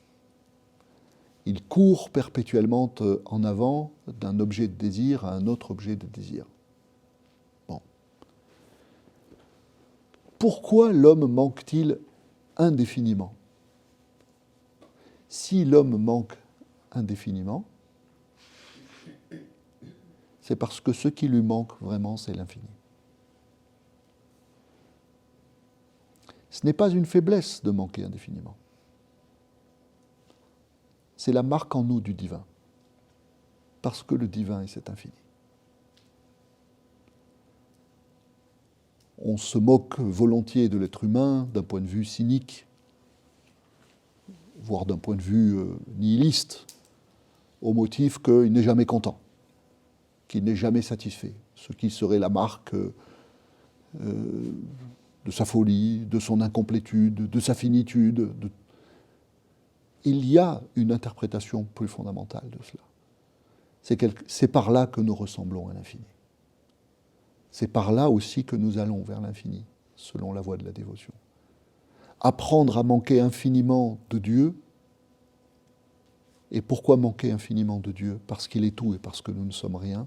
Il court perpétuellement en avant d'un objet de désir à un autre objet de désir. Bon. Pourquoi l'homme manque-t-il indéfiniment? Si l'homme manque indéfiniment, c'est parce que ce qui lui manque vraiment, c'est l'infini. Ce n'est pas une faiblesse de manquer indéfiniment. C'est la marque en nous du divin. Parce que le divin est cet infini. On se moque volontiers de l'être humain d'un point de vue cynique, voire d'un point de vue nihiliste, au motif qu'il n'est jamais content, qu'il n'est jamais satisfait, ce qui serait la marque de sa folie, de son incomplétude, de sa finitude. Il y a une interprétation plus fondamentale de cela. C'est par là que nous ressemblons à l'infini. C'est par là aussi que nous allons vers l'infini, selon la voie de la dévotion. Apprendre à manquer infiniment de Dieu. Et pourquoi manquer infiniment de Dieu? Parce qu'il est tout et parce que nous ne sommes rien.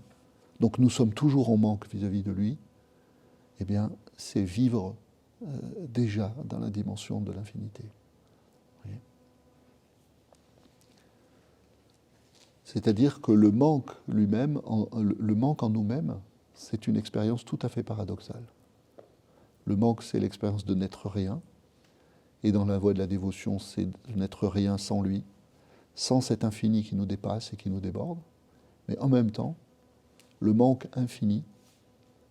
Donc nous sommes toujours en manque vis-à-vis de lui. Eh bien, c'est vivre déjà dans la dimension de l'infinité. C'est-à-dire que le manque lui-même, le manque en nous-mêmes, c'est une expérience tout à fait paradoxale. Le manque, c'est l'expérience de n'être rien. Et dans la voie de la dévotion, c'est de n'être rien sans lui, sans cet infini qui nous dépasse et qui nous déborde. Mais en même temps, le manque infini,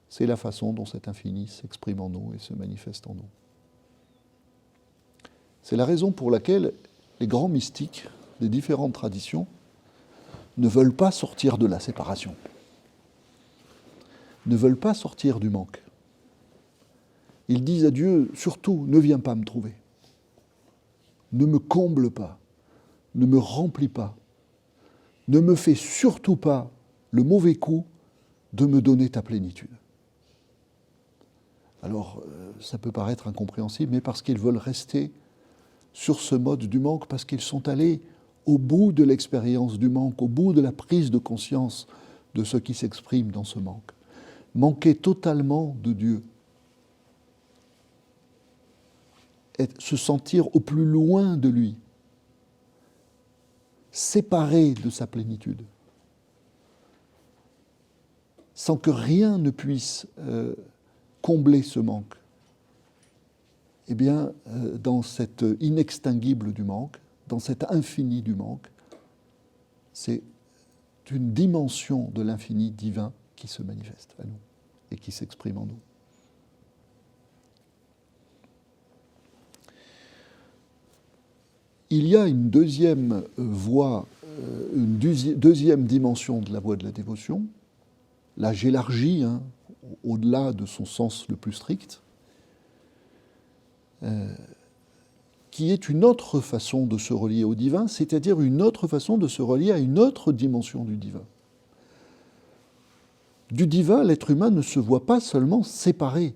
c'est la façon dont cet infini s'exprime en nous et se manifeste en nous. C'est la raison pour laquelle les grands mystiques des différentes traditions ne veulent pas sortir de la séparation, ne veulent pas sortir du manque. Ils disent à Dieu, surtout, ne viens pas me trouver, ne me comble pas, ne me remplis pas, ne me fais surtout pas le mauvais coup de me donner ta plénitude. Alors, ça peut paraître incompréhensible, mais parce qu'ils veulent rester sur ce mode du manque, parce qu'ils sont allés au bout de l'expérience du manque, au bout de la prise de conscience de ce qui s'exprime dans ce manque. Manquer totalement de Dieu, se sentir au plus loin de lui, séparé de sa plénitude, sans que rien ne puisse combler ce manque. Eh bien, dans cet inextinguible du manque, dans cet infini du manque, c'est une dimension de l'infini divin qui se manifeste à nous et qui s'exprime en nous. Il y a une deuxième voie, une deuxième dimension de la voie de la dévotion. Là, j'élargis au-delà de son sens le plus strict, qui est une autre façon de se relier au divin, c'est-à-dire une autre façon de se relier à une autre dimension du divin. Du divin, l'être humain ne se voit pas seulement séparé,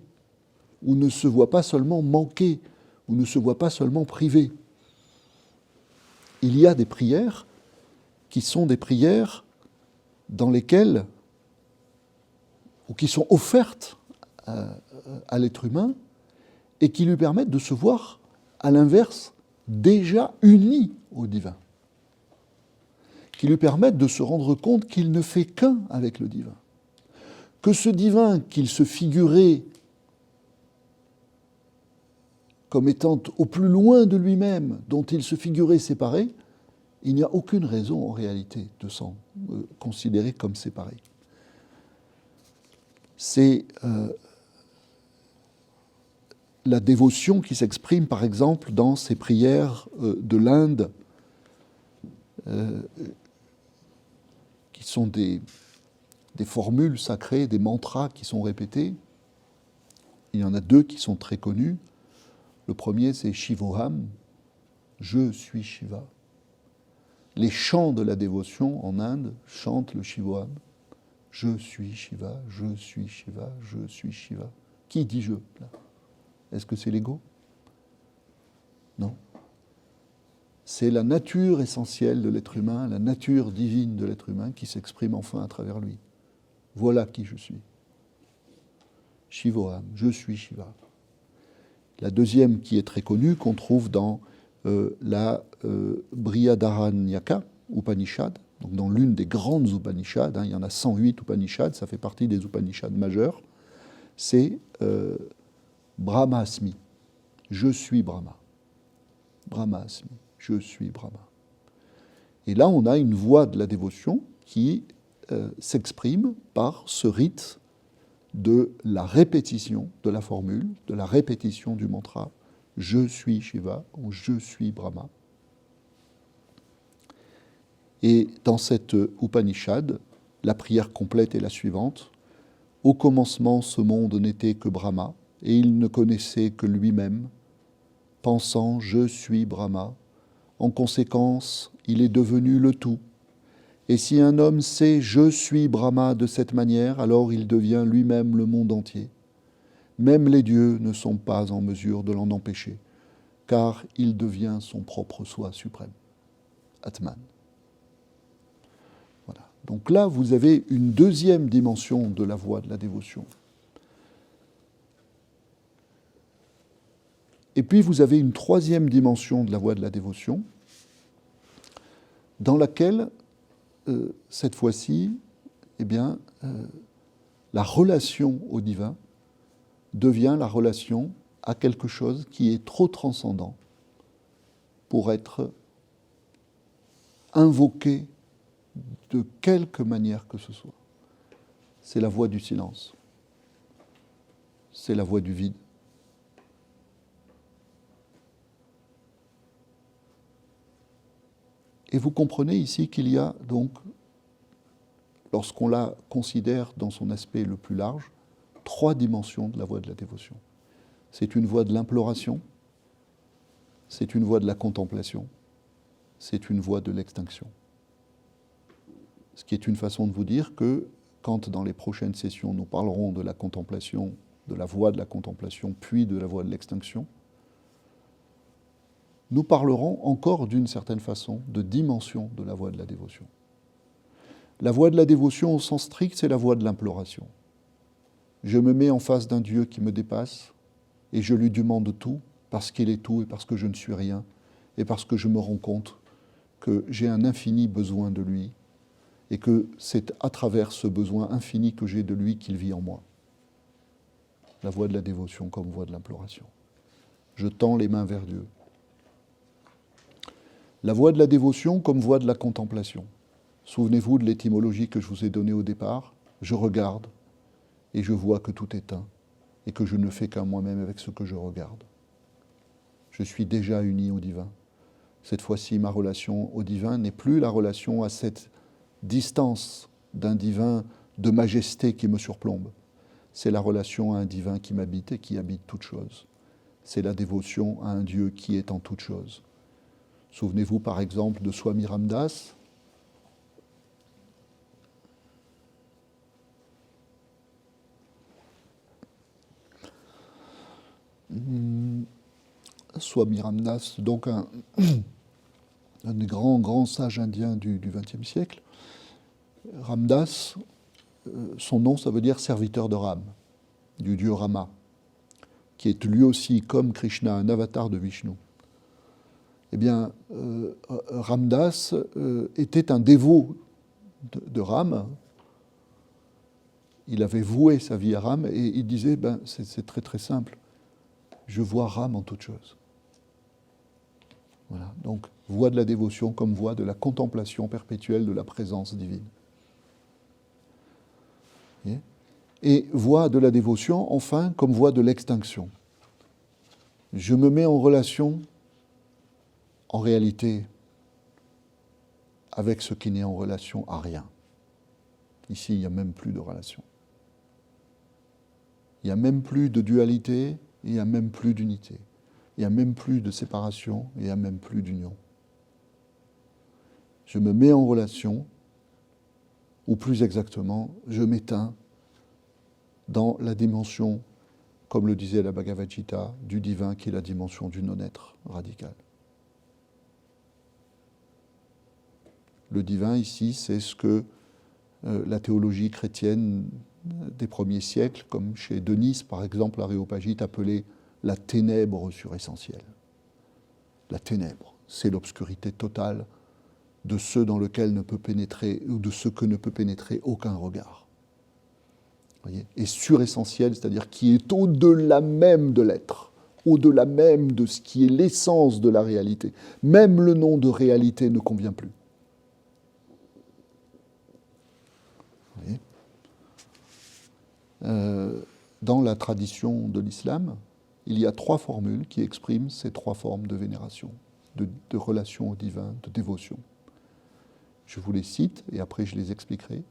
ou ne se voit pas seulement manqué, ou ne se voit pas seulement privé. Il y a des prières qui sont des prières dans lesquelles, ou qui sont offertes à l'être humain, et qui lui permettent de se voir, à l'inverse, déjà uni au divin, qui lui permettent de se rendre compte qu'il ne fait qu'un avec le divin, que ce divin qu'il se figurait comme étant au plus loin de lui-même, dont il se figurait séparé, il n'y a aucune raison en réalité de s'en considérer comme séparé. C'est la dévotion qui s'exprime par exemple dans ces prières de l'Inde, qui sont des formules sacrées, des mantras qui sont répétés. Il y en a deux qui sont très connus. Le premier, c'est Shivoham, Je suis Shiva. Les chants de la dévotion en Inde chantent le Shivoham. Je suis Shiva, je suis Shiva, je suis Shiva. Qui dit je là? Est-ce que c'est l'ego? Non. C'est la nature essentielle de l'être humain, la nature divine de l'être humain qui s'exprime enfin à travers lui. Voilà qui je suis. Shivoham, je suis Shiva. La deuxième qui est très connue, qu'on trouve dans la Brihadaranyaka Upanishad, donc dans l'une des grandes Upanishads, il y en a 108 Upanishads, ça fait partie des Upanishads majeurs, c'est Brahmasmi. Je suis Brahma. Brahmasmi. Je suis Brahma. Et là, on a une voie de la dévotion qui s'exprime par ce rite de la répétition de la formule, de la répétition du mantra « Je suis Shiva » ou « Je suis Brahma ». Et dans cette Upanishad, la prière complète est la suivante. « Au commencement, ce monde n'était que Brahma, et il ne connaissait que lui-même. Pensant « Je suis Brahma », en conséquence, il est devenu le tout. Et si un homme sait « Je suis Brahma » de cette manière, alors il devient lui-même le monde entier. Même les dieux ne sont pas en mesure de l'en empêcher, car il devient son propre soi suprême. Atman. Voilà. Donc là, vous avez une deuxième dimension de la voie de la dévotion. Et puis vous avez une troisième dimension de la voie de la dévotion, dans laquelle, cette fois-ci, la relation au divin devient la relation à quelque chose qui est trop transcendant pour être invoqué de quelque manière que ce soit. C'est la voie du silence. C'est la voie du vide. Et vous comprenez ici qu'il y a donc, lorsqu'on la considère dans son aspect le plus large, trois dimensions de la voie de la dévotion. C'est une voie de l'imploration, c'est une voie de la contemplation, c'est une voie de l'extinction. Ce qui est une façon de vous dire que quand dans les prochaines sessions nous parlerons de la contemplation, de la voie de la contemplation, puis de la voie de l'extinction, nous parlerons encore d'une certaine façon de dimension de la voie de la dévotion. La voie de la dévotion au sens strict, c'est la voie de l'imploration. Je me mets en face d'un Dieu qui me dépasse et je lui demande tout parce qu'il est tout et parce que je ne suis rien et parce que je me rends compte que j'ai un infini besoin de lui et que c'est à travers ce besoin infini que j'ai de lui qu'il vit en moi. La voie de la dévotion comme voie de l'imploration. Je tends les mains vers Dieu. La voie de la dévotion comme voie de la contemplation. Souvenez-vous de l'étymologie que je vous ai donnée au départ. Je regarde et je vois que tout est un et que je ne fais qu'un moi-même avec ce que je regarde. Je suis déjà uni au divin. Cette fois-ci, ma relation au divin n'est plus la relation à cette distance d'un divin de majesté qui me surplombe. C'est la relation à un divin qui m'habite et qui habite toute chose. C'est la dévotion à un Dieu qui est en toute chose. Souvenez-vous par exemple de Swami Ramdas. Swami Ramdas, donc un des grands sages indiens du XXe siècle. Ramdas, son nom, ça veut dire serviteur de Ram, du dieu Rama, qui est lui aussi, comme Krishna, un avatar de Vishnu. Eh bien, Ramdas était un dévot de Ram. Il avait voué sa vie à Ram et il disait, c'est très très simple, je vois Ram en toute chose. Voilà, donc voie de la dévotion comme voie de la contemplation perpétuelle de la présence divine. Et voie de la dévotion, enfin, comme voie de l'extinction. Je me mets en relation, en réalité, avec ce qui n'est en relation à rien. Ici, il n'y a même plus de relation. Il n'y a même plus de dualité, il n'y a même plus d'unité. il n'y a même plus de séparation, il n'y a même plus d'union. Je me mets en relation, ou plus exactement, je m'éteins dans la dimension, comme le disait la Bhagavad Gita, du divin qui est la dimension du non-être radical. Le divin ici, c'est ce que la théologie chrétienne des premiers siècles, comme chez Denise par exemple, l'Aréopagite appelait la ténèbre suressentielle. La ténèbre, c'est l'obscurité totale de ce dans lequel ne peut pénétrer, ou de ce que ne peut pénétrer aucun regard. Voyez ? Et suressentiel, c'est-à-dire qui est au-delà même de l'être, au-delà même de ce qui est l'essence de la réalité. Même le nom de réalité ne convient plus. Voyez ? Dans la tradition de l'islam, il y a 3 formules qui expriment ces 3 formes de vénération, de relation au divin, de dévotion. Je vous les cite et après je les expliquerai.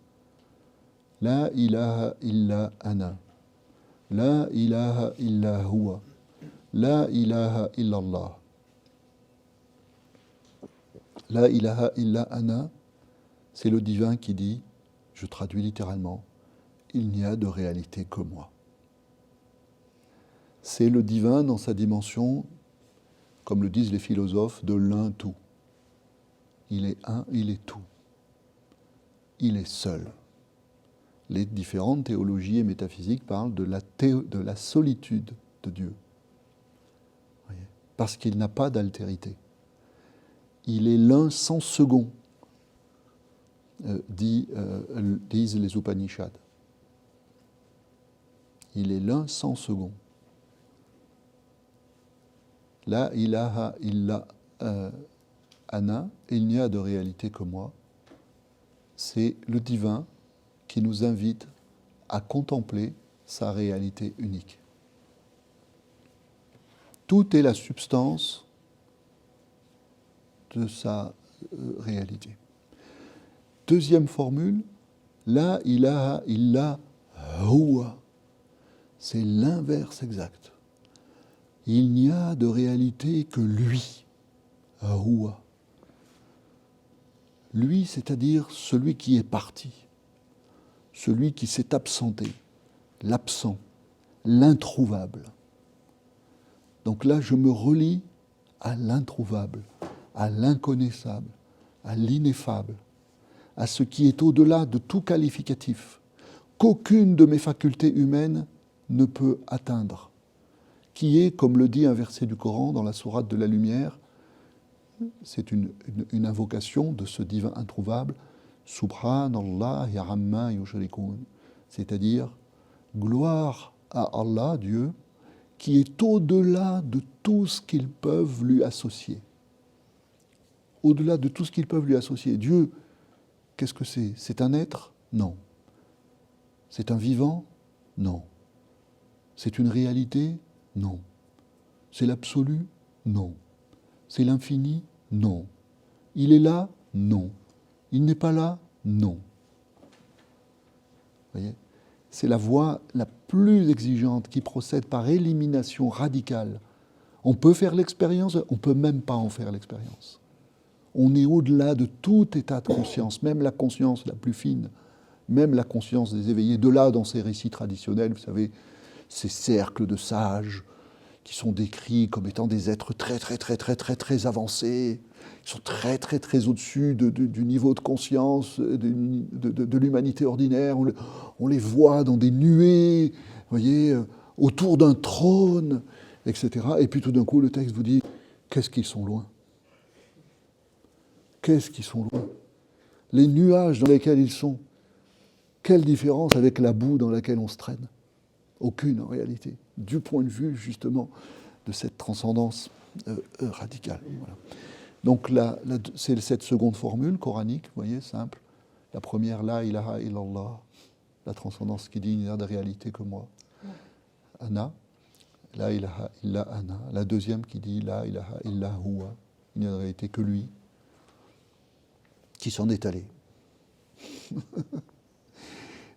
La ilaha illa ana. La ilaha illa huwa. La ilaha illallah. La ilaha illa ana, c'est le divin qui dit, je traduis littéralement, il n'y a de réalité que moi. C'est le divin dans sa dimension, comme le disent les philosophes, de l'un tout. Il est un, il est tout. Il est seul. Les différentes théologies et métaphysiques parlent de la solitude de Dieu. Voyez ? Parce qu'il n'a pas d'altérité. Il est l'un sans second, disent les Upanishads. Il est l'un sans second. La ilaha illa ana, il n'y a de réalité que moi. C'est le divin qui nous invite à contempler sa réalité unique. Tout est la substance de sa réalité. Deuxième formule, la ilaha illa huwa. C'est l'inverse exact. Il n'y a de réalité que lui, huwa. Lui, c'est-à-dire celui qui est parti, celui qui s'est absenté, l'absent, l'introuvable. Donc là, je me relie à l'introuvable, à l'inconnaissable, à l'ineffable, à ce qui est au-delà de tout qualificatif, qu'aucune de mes facultés humaines ne peut atteindre, qui est, comme le dit un verset du Coran dans la sourate de la lumière, c'est une invocation de ce divin introuvable, Subhanallah ya amma yushrikun, c'est-à-dire gloire à Allah, Dieu, qui est au-delà de tout ce qu'ils peuvent lui associer. Au-delà de tout ce qu'ils peuvent lui associer. Dieu, qu'est-ce que c'est ? C'est un être ? Non. C'est un vivant ? Non. C'est une réalité ? Non. C'est l'absolu ? Non. C'est l'infini ? Non. Il est là ? Non. Il n'est pas là ? Non. Vous voyez ? C'est la voie la plus exigeante qui procède par élimination radicale. On peut faire l'expérience, on ne peut même pas en faire l'expérience. On est au-delà de tout état de conscience, même la conscience la plus fine, même la conscience des éveillés. De là, dans ces récits traditionnels, vous savez, ces cercles de sages qui sont décrits comme étant des êtres très avancés, qui sont très au-dessus du niveau de conscience de l'humanité ordinaire. On les voit dans des nuées, vous voyez, autour d'un trône, etc. Et puis tout d'un coup, le texte vous dit, qu'est-ce qu'ils sont loin ? Qu'est-ce qu'ils sont loin ? Les nuages dans lesquels ils sont, quelle différence avec la boue dans laquelle on se traîne ? Aucune en réalité, du point de vue justement de cette transcendance radicale. Voilà. Donc c'est cette seconde formule coranique, vous voyez, simple. La première, la ilaha illallah, la transcendance qui dit il n'y a de réalité que moi. Ana, la ilaha illa ana. La deuxième qui dit la ilaha illa huwa, il n'y a de réalité que lui, qui s'en est allé.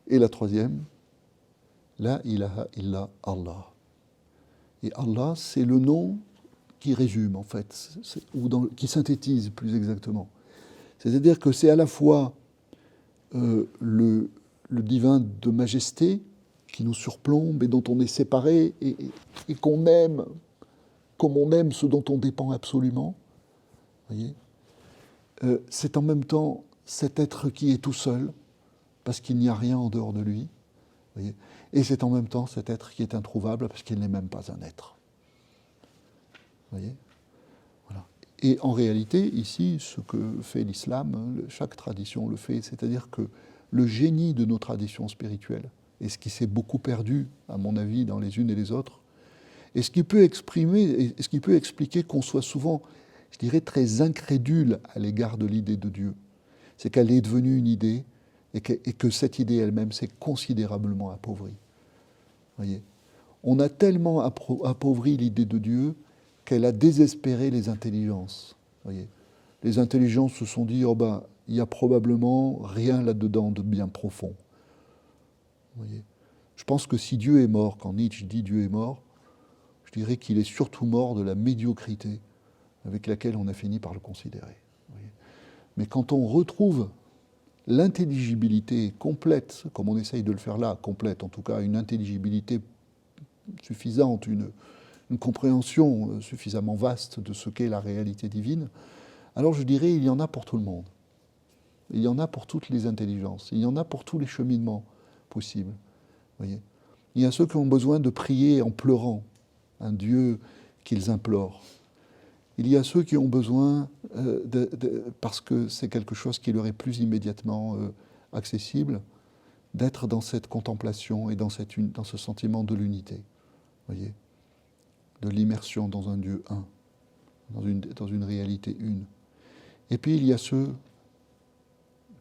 Et la troisième, la ilaha illa Allah. Et Allah, c'est le nom qui résume, en fait, qui synthétise plus exactement. C'est-à-dire que c'est à la fois le divin de majesté qui nous surplombe et dont on est séparé et qu'on aime comme on aime ce dont on dépend absolument. Voyez, c'est en même temps cet être qui est tout seul, parce qu'il n'y a rien en dehors de lui. Voyez, et c'est en même temps cet être qui est introuvable, parce qu'il n'est même pas un être. Voyez, voilà. Et en réalité, ici, ce que fait l'islam, chaque tradition le fait, c'est-à-dire que le génie de nos traditions spirituelles, et ce qui s'est beaucoup perdu, à mon avis, dans les unes et les autres, et ce qui peut expliquer qu'on soit souvent, je dirais, très incrédule à l'égard de l'idée de Dieu, c'est qu'elle est devenue une idée et que cette idée elle-même s'est considérablement appauvrie. Voyez, on a tellement appauvri l'idée de Dieu qu'elle a désespéré les intelligences. Voyez, les intelligences se sont dit, oh ben, il y a probablement rien là-dedans de bien profond. Voyez, je pense que si Dieu est mort, quand Nietzsche dit Dieu est mort, je dirais qu'il est surtout mort de la médiocrité avec laquelle on a fini par le considérer. Voyez, mais quand on retrouve l'intelligibilité complète, comme on essaye de le faire là, complète en tout cas, une intelligibilité suffisante, une compréhension suffisamment vaste de ce qu'est la réalité divine, alors je dirais il y en a pour tout le monde. Il y en a pour toutes les intelligences, il y en a pour tous les cheminements possibles. Voyez, il y a ceux qui ont besoin de prier en pleurant un Dieu qu'ils implorent. Il y a ceux qui ont besoin, parce que c'est quelque chose qui leur est plus immédiatement accessible, d'être dans cette contemplation et dans ce sentiment de l'unité, voyez, de l'immersion dans un Dieu un, dans une réalité une. Et puis il y a ceux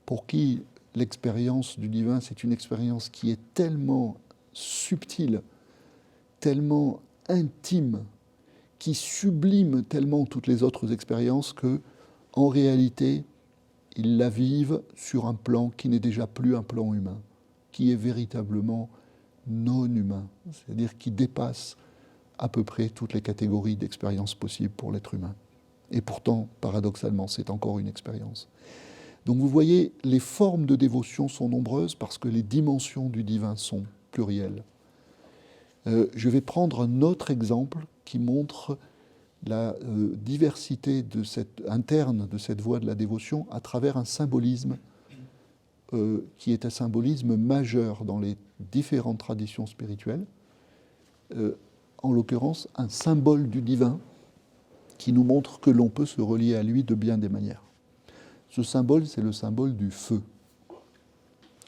pour qui l'expérience du divin, c'est une expérience qui est tellement subtile, tellement intime, qui sublime tellement toutes les autres expériences que, en réalité, ils la vivent sur un plan qui n'est déjà plus un plan humain, qui est véritablement non humain, c'est-à-dire qui dépasse à peu près toutes les catégories d'expériences possibles pour l'être humain. Et pourtant, paradoxalement, c'est encore une expérience. Donc vous voyez, les formes de dévotion sont nombreuses parce que les dimensions du divin sont plurielles. Je vais prendre un autre exemple qui montre la diversité interne de cette voie de la dévotion à travers un symbolisme qui est un symbolisme majeur dans les différentes traditions spirituelles, en l'occurrence un symbole du divin qui nous montre que l'on peut se relier à lui de bien des manières. Ce symbole, c'est le symbole du feu,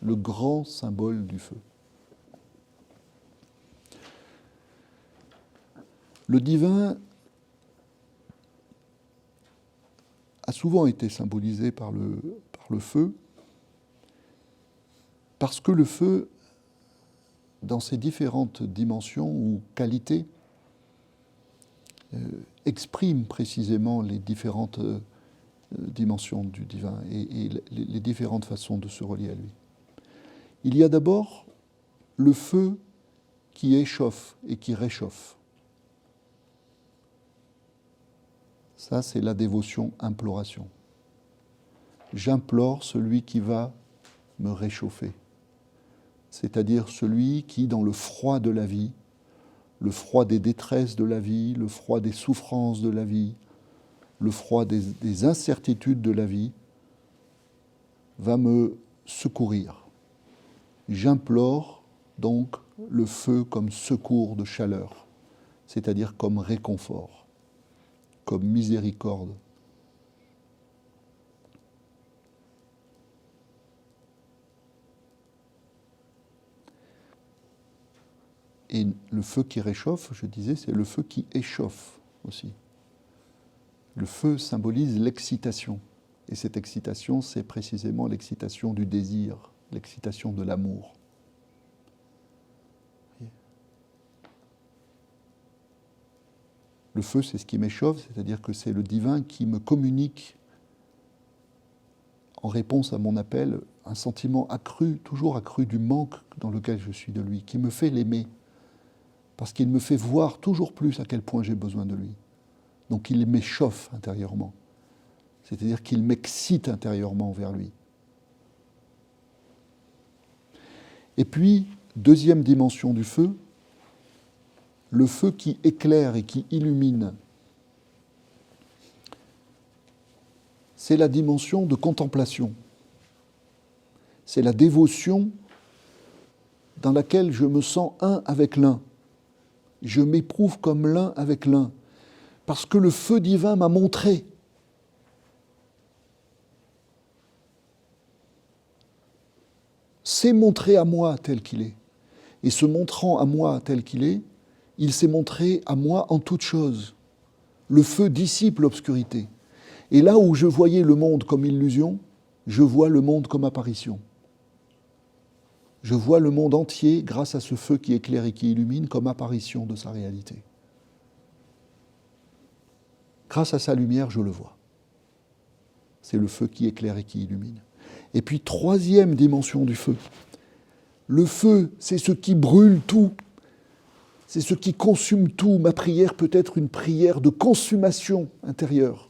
le grand symbole du feu. Le divin a souvent été symbolisé par le feu, parce que le feu, dans ses différentes dimensions ou qualités, exprime précisément les différentes dimensions du divin et les différentes façons de se relier à lui. Il y a d'abord le feu qui échauffe et qui réchauffe. Ça, c'est la dévotion imploration. J'implore celui qui va me réchauffer, c'est-à-dire celui qui, dans le froid de la vie, le froid des détresses de la vie, le froid des souffrances de la vie, le froid des incertitudes de la vie, va me secourir. J'implore donc le feu comme secours de chaleur, c'est-à-dire comme réconfort, comme miséricorde. Et le feu qui réchauffe, je disais, c'est le feu qui échauffe aussi. Le feu symbolise l'excitation. Et cette excitation, c'est précisément l'excitation du désir, l'excitation de l'amour. Le feu, c'est ce qui m'échauffe, c'est-à-dire que c'est le divin qui me communique, en réponse à mon appel, un sentiment accru, toujours accru du manque dans lequel je suis de lui, qui me fait l'aimer, parce qu'il me fait voir toujours plus à quel point j'ai besoin de lui. Donc il m'échauffe intérieurement. C'est-à-dire qu'il m'excite intérieurement vers lui. Et puis, deuxième dimension du feu, le feu qui éclaire et qui illumine. C'est la dimension de contemplation. C'est la dévotion dans laquelle je me sens un avec l'un. Je m'éprouve comme l'un avec l'un. Parce que le feu divin m'a montré. S'est montré à moi tel qu'il est. Et se montrant à moi tel qu'il est, il s'est montré à moi en toutes choses. Le feu dissipe l'obscurité. Et là où je voyais le monde comme illusion, je vois le monde comme apparition. Je vois le monde entier, grâce à ce feu qui éclaire et qui illumine, comme apparition de sa réalité. Grâce à sa lumière, je le vois. C'est le feu qui éclaire et qui illumine. Et puis, troisième dimension du feu. Le feu, c'est ce qui brûle tout. C'est ce qui consume tout. Ma prière peut être une prière de consommation intérieure.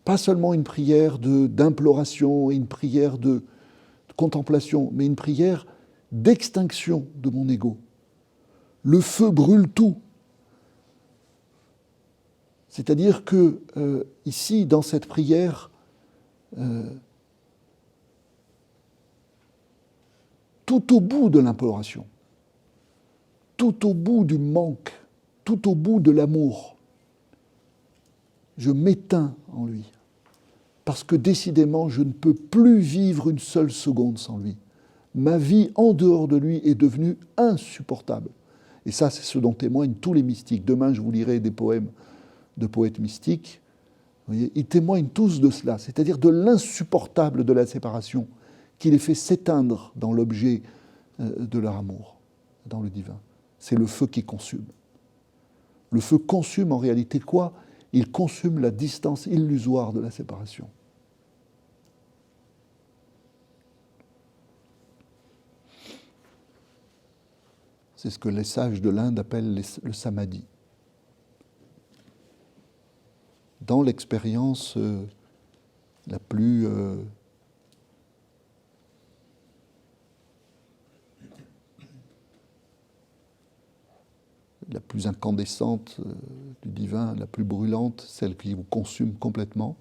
Pas seulement une prière d'imploration et une prière de contemplation, mais une prière d'extinction de mon ego. Le feu brûle tout. C'est-à-dire que, ici, dans cette prière, tout au bout de l'imploration, tout au bout du manque, tout au bout de l'amour, je m'éteins en lui. Parce que décidément, je ne peux plus vivre une seule seconde sans lui. Ma vie en dehors de lui est devenue insupportable. Et ça, c'est ce dont témoignent tous les mystiques. Demain, je vous lirai des poèmes de poètes mystiques. Vous voyez, ils témoignent tous de cela, c'est-à-dire de l'insupportable de la séparation qui les fait s'éteindre dans l'objet de leur amour, dans le divin. C'est le feu qui consume. Le feu consume en réalité quoi ? Il consume la distance illusoire de la séparation. C'est ce que les sages de l'Inde appellent le samadhi. Dans l'expérience la plus incandescente du divin, la plus brûlante, celle qui vous consume complètement,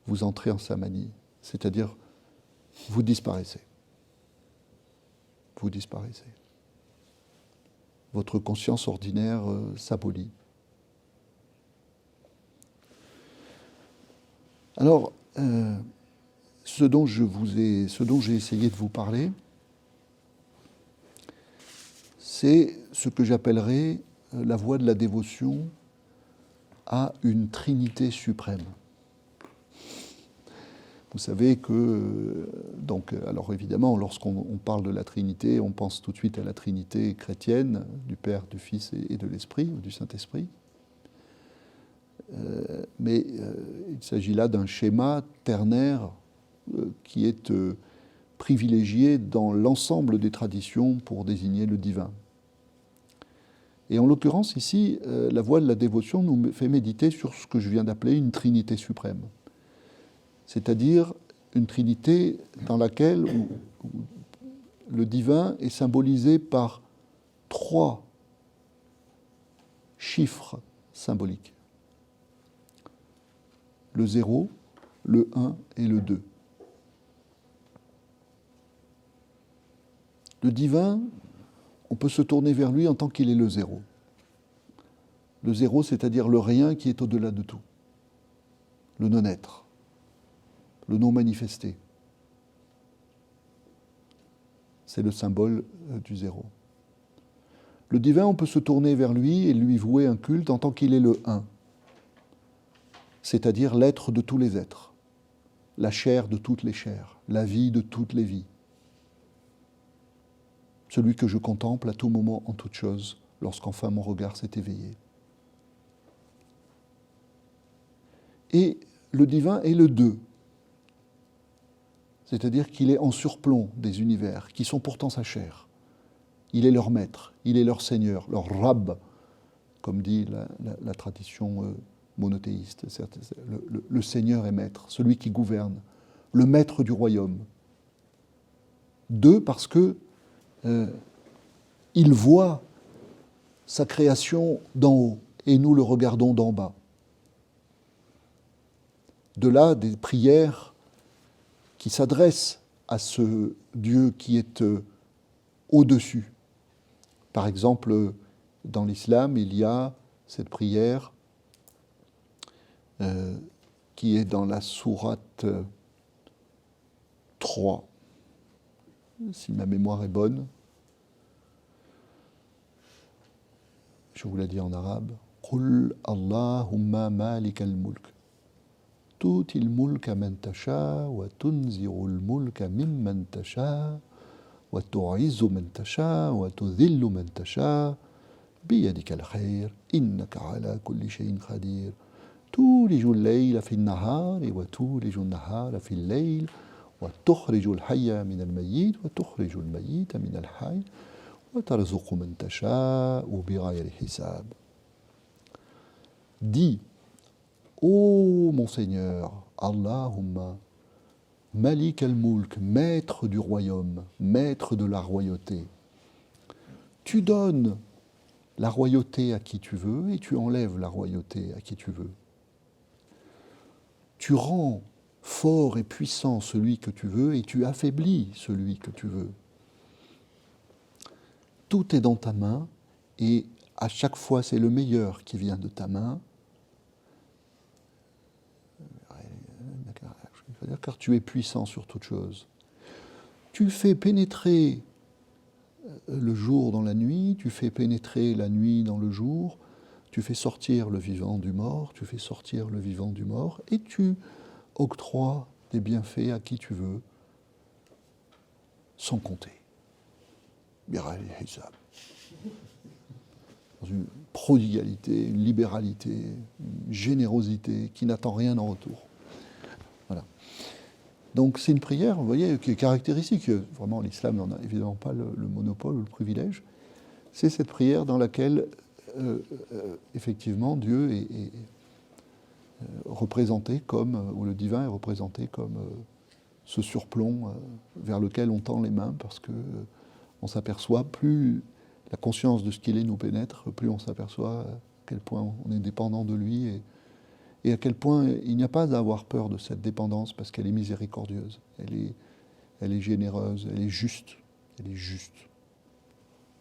vous entrez en samadhi. C'est-à-dire, vous disparaissez. Vous disparaissez. Votre conscience ordinaire s'abolit. Alors, ce dont j'ai essayé de vous parler, c'est ce que j'appellerais la voie de la dévotion à une Trinité suprême. Vous savez que, alors évidemment, lorsqu'on parle de la Trinité, on pense tout de suite à la Trinité chrétienne, du Père, du Fils et de l'Esprit, ou du Saint-Esprit. Mais il s'agit là d'un schéma ternaire qui est privilégié dans l'ensemble des traditions pour désigner le divin. Et en l'occurrence, ici, la voie de la dévotion nous fait méditer sur ce que je viens d'appeler une Trinité suprême. C'est-à-dire une Trinité dans laquelle le divin est symbolisé par 3 chiffres symboliques. Le 0, le 1 et le 2. Le divin, on peut se tourner vers lui en tant qu'il est le 0. Le 0, c'est-à-dire le rien qui est au-delà de tout. Le non-être. Le non-manifesté. C'est le symbole du 0. Le divin, on peut se tourner vers lui et lui vouer un culte en tant qu'il est le 1. C'est-à-dire l'être de tous les êtres, la chair de toutes les chairs, la vie de toutes les vies. Celui que je contemple à tout moment en toute chose, lorsqu'enfin mon regard s'est éveillé. Et le divin est le 2, c'est-à-dire qu'il est en surplomb des univers, qui sont pourtant sa chair. Il est leur maître, il est leur seigneur, leur rab, comme dit la tradition monothéiste. Le Seigneur est maître, celui qui gouverne, le maître du royaume. 2, parce que il voit sa création d'en haut et nous le regardons d'en bas. De là, des prières qui s'adressent à ce Dieu qui est au-dessus. Par exemple, dans l'islam, il y a cette prière qui est dans la sourate 3, si ma mémoire est bonne. Je vous la dis en arabe. Qul Allahumma malik al-mulk. تؤتي الملك من تشاء وتنزع الملك ممن تشاء وتعز من تشاء وتذل من تشاء بيدك الخير إنك على كل شيء قدير تولج الليل في النهار وتولج النهار في الليل وتخرج الحي من الميت وتخرج الميت من الحي وترزق من تشاء بغير حساب. Dis, ô mon Seigneur, Allahumma, Malik al-Mulk, maître du royaume, maître de la royauté, tu donnes la royauté à qui tu veux et tu enlèves la royauté à qui tu veux. Tu rends fort et puissant celui que tu veux et tu affaiblis celui que tu veux. Tout est dans ta main et à chaque fois c'est le meilleur qui vient de ta main. Car tu es puissant sur toute chose. Tu fais pénétrer le jour dans la nuit, tu fais pénétrer la nuit dans le jour, tu fais sortir le vivant du mort, tu fais sortir le vivant du mort, et tu octroies des bienfaits à qui tu veux, sans compter. Dans une prodigalité, une libéralité, une générosité qui n'attend rien en retour. Voilà. Donc c'est une prière, vous voyez, qui est caractéristique. Vraiment, l'islam n'en a évidemment pas le monopole ou le privilège. C'est cette prière dans laquelle, effectivement, Dieu est représenté comme, ou le divin est représenté comme ce surplomb vers lequel on tend les mains, parce que on s'aperçoit, plus la conscience de ce qu'il est nous pénètre, plus on s'aperçoit à quel point on est dépendant de lui et à quel point il n'y a pas à avoir peur de cette dépendance parce qu'elle est miséricordieuse, elle est généreuse, elle est juste, elle est juste,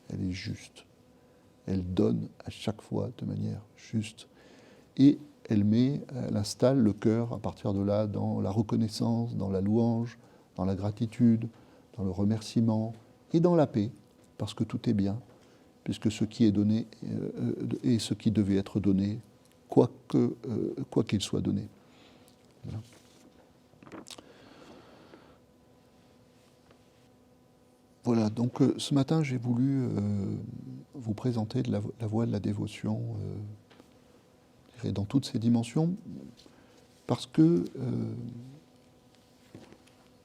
elle est juste. Elle donne à chaque fois de manière juste et elle installe le cœur à partir de là dans la reconnaissance, dans la louange, dans la gratitude, dans le remerciement et dans la paix, parce que tout est bien, puisque ce qui est donné est ce qui devait être donné, quoi qu'il soit donné. Voilà. Voilà, donc ce matin j'ai voulu vous présenter la voie de la dévotion dans toutes ses dimensions, parce que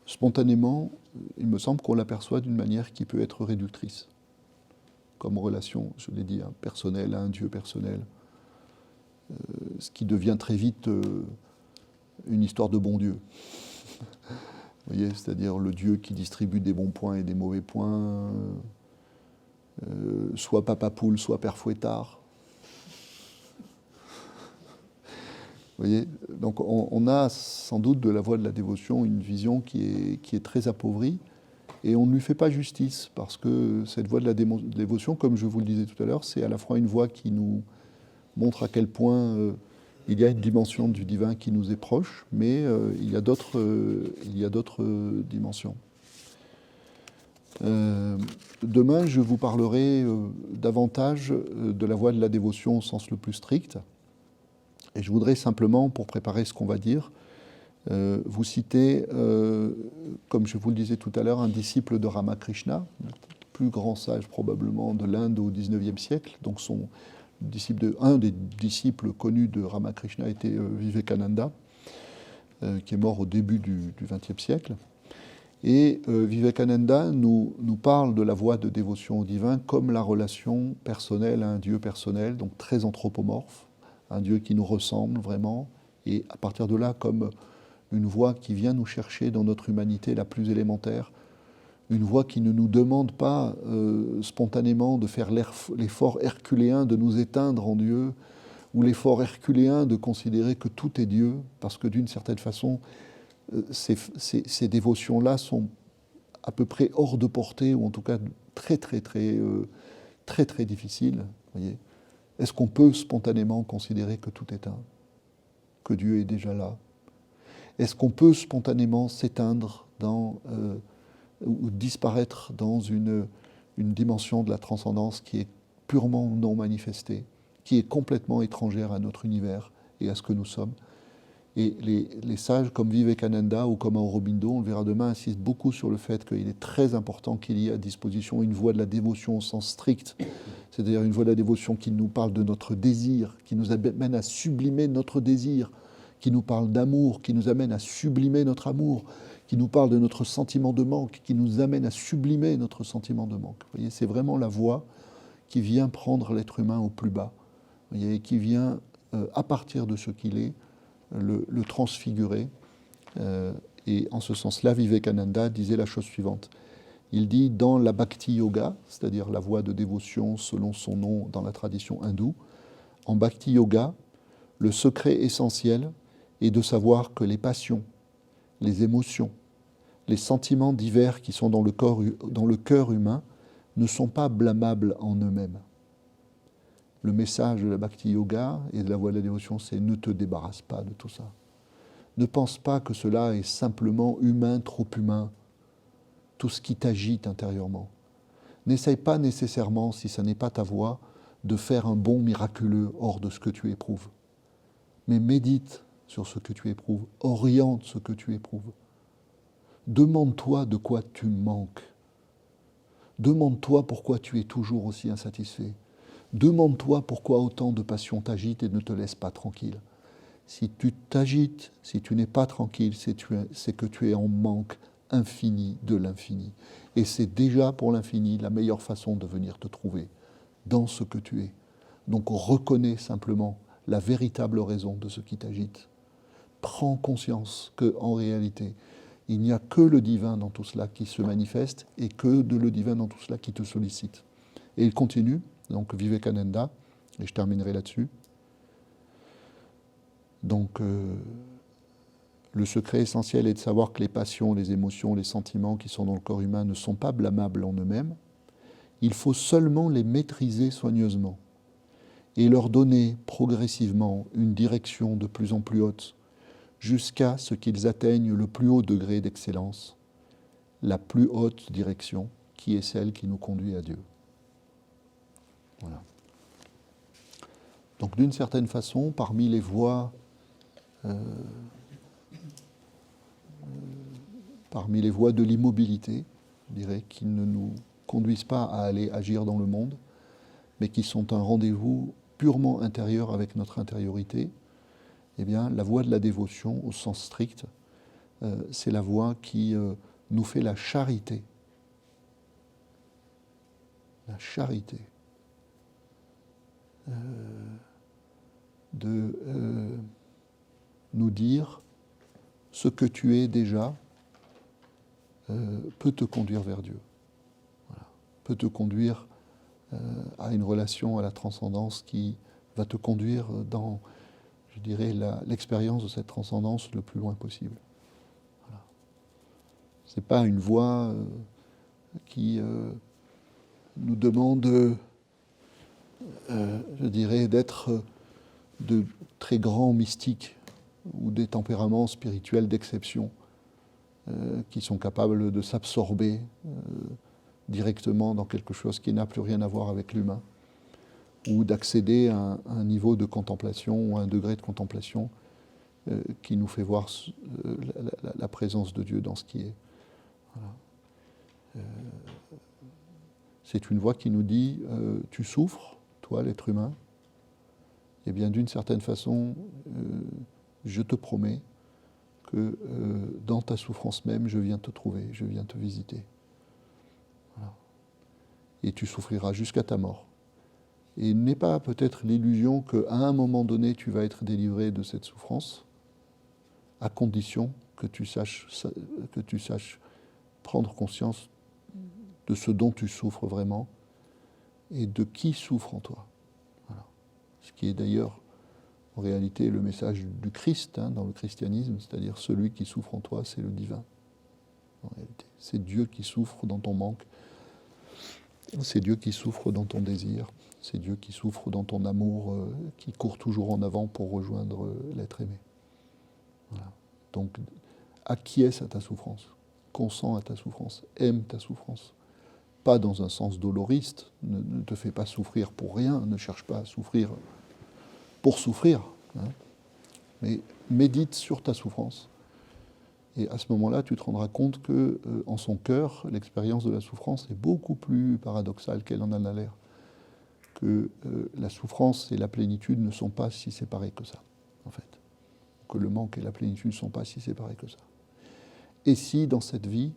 spontanément, il me semble qu'on l'aperçoit d'une manière qui peut être réductrice, comme relation, je l'ai dit, personnelle à un Dieu personnel, ce qui devient très vite une histoire de bon Dieu. Vous voyez, c'est-à-dire le Dieu qui distribue des bons points et des mauvais points, soit Papa Poule, soit Père Fouettard. Vous voyez, donc on a sans doute de la voie de la dévotion une vision qui est très appauvrie et on ne lui fait pas justice parce que cette voie de la dévotion, comme je vous le disais tout à l'heure, c'est à la fois une voie qui nous montre à quel point il y a une dimension du divin qui nous est proche, mais il y a d'autres dimensions. Demain, je vous parlerai davantage de la voie de la dévotion au sens le plus strict. Et je voudrais simplement, pour préparer ce qu'on va dire, vous citer, comme je vous le disais tout à l'heure, un disciple de Ramakrishna, le plus grand sage probablement de l'Inde au XIXe siècle. Donc un des disciples connus de Ramakrishna était Vivekananda, qui est mort au début du XXe siècle. Et Vivekananda nous parle de la voie de dévotion au divin comme la relation personnelle à un Dieu personnel, donc très anthropomorphe, un Dieu qui nous ressemble vraiment, et à partir de là, comme une voix qui vient nous chercher dans notre humanité la plus élémentaire, une voix qui ne nous demande pas spontanément de faire l'effort herculéen de nous éteindre en Dieu, ou l'effort herculéen de considérer que tout est Dieu, parce que d'une certaine façon, ces dévotions-là sont à peu près hors de portée, ou en tout cas très difficiles. Voyez. Est-ce qu'on peut spontanément considérer que tout est un, que Dieu est déjà là? Est-ce qu'on peut spontanément s'éteindre ou disparaître dans une dimension de la transcendance qui est purement non manifestée, qui est complètement étrangère à notre univers et à ce que nous sommes? Et les sages comme Vivekananda ou comme Aurobindo, on le verra demain, insistent beaucoup sur le fait qu'il est très important qu'il y ait à disposition une voie de la dévotion au sens strict, c'est-à-dire une voie de la dévotion qui nous parle de notre désir, qui nous amène à sublimer notre désir, qui nous parle d'amour, qui nous amène à sublimer notre amour, qui nous parle de notre sentiment de manque, qui nous amène à sublimer notre sentiment de manque. Vous voyez, c'est vraiment la voie qui vient prendre l'être humain au plus bas, vous voyez, qui vient, à partir de ce qu'il est, le transfigurer. Et en ce sens-là, Vivekananda disait la chose suivante. Il dit, dans la Bhakti Yoga, c'est-à-dire la voie de dévotion selon son nom dans la tradition hindoue, en Bhakti Yoga, le secret essentiel est de savoir que les passions, les émotions, les sentiments divers qui sont dans le cœur humain ne sont pas blâmables en eux-mêmes. Le message de la Bhakti Yoga et de la voie de la dévotion, c'est ne te débarrasse pas de tout ça. Ne pense pas que cela est simplement humain, trop humain, tout ce qui t'agite intérieurement. N'essaye pas nécessairement, si ça n'est pas ta voie, de faire un bond miraculeux hors de ce que tu éprouves. Mais médite sur ce que tu éprouves, oriente ce que tu éprouves. Demande-toi de quoi tu manques. Demande-toi pourquoi tu es toujours aussi insatisfait. Demande-toi pourquoi autant de passions t'agitent et ne te laissent pas tranquille. Si tu t'agites, si tu n'es pas tranquille, c'est que tu es en manque infini de l'infini. Et c'est déjà pour l'infini la meilleure façon de venir te trouver dans ce que tu es. Donc reconnais simplement la véritable raison de ce qui t'agite. Prends conscience qu'en réalité, il n'y a que le divin dans tout cela qui se manifeste et que de le divin dans tout cela qui te sollicite. Et il continue, donc Vivekananda, et je terminerai là-dessus. Donc, le secret essentiel est de savoir que les passions, les émotions, les sentiments qui sont dans le corps humain ne sont pas blâmables en eux-mêmes. Il faut seulement les maîtriser soigneusement et leur donner progressivement une direction de plus en plus haute jusqu'à ce qu'ils atteignent le plus haut degré d'excellence, la plus haute direction qui est celle qui nous conduit à Dieu. Voilà. Donc d'une certaine façon, parmi les voies de l'immobilité, je dirais, qui ne nous conduisent pas à aller agir dans le monde, mais qui sont un rendez-vous purement intérieur avec notre intériorité, eh bien, la voie de la dévotion, au sens strict, c'est la voie qui nous fait la charité. La charité. De nous dire ce que tu es déjà peut te conduire vers Dieu. Voilà. Peut te conduire à une relation à la transcendance qui va te conduire dans, je dirais, l'expérience de cette transcendance le plus loin possible. Voilà. Ce n'est pas une voie qui nous demande, je dirais, d'être de très grands mystiques ou des tempéraments spirituels d'exception qui sont capables de s'absorber directement dans quelque chose qui n'a plus rien à voir avec l'humain, ou d'accéder à un niveau de contemplation ou à un degré de contemplation qui nous fait voir la présence de Dieu dans ce qui est. Voilà. C'est une voix qui nous dit tu souffres, toi l'être humain, eh bien d'une certaine façon, je te promets que dans ta souffrance même, je viens te trouver, je viens te visiter. Voilà. Et tu souffriras jusqu'à ta mort. Et n'aie pas peut-être l'illusion qu'à un moment donné, tu vas être délivré de cette souffrance, à condition que tu saches prendre conscience de ce dont tu souffres vraiment et de qui souffre en toi. Voilà. Ce qui est d'ailleurs, en réalité, le message du Christ dans le christianisme, c'est-à-dire celui qui souffre en toi, c'est le divin. En réalité, c'est Dieu qui souffre dans ton manque, c'est Dieu qui souffre dans ton désir, c'est Dieu qui souffre dans ton amour, qui court toujours en avant pour rejoindre l'être aimé. Voilà. Donc, acquiesce à ta souffrance, consens à ta souffrance, aime ta souffrance. Pas dans un sens doloriste, ne te fais pas souffrir pour rien, ne cherche pas à souffrir pour souffrir, mais médite sur ta souffrance. Et à ce moment-là, tu te rendras compte que, en son cœur, l'expérience de la souffrance est beaucoup plus paradoxale qu'elle en a l'air. Que la souffrance et la plénitude ne sont pas si séparées que ça, en fait. Que le manque et la plénitude ne sont pas si séparés que ça. Et si, dans cette vie,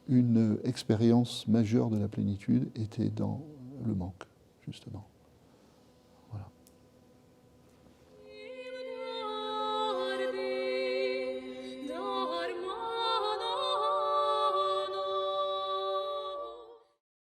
une expérience majeure de la plénitude était dans le manque, justement.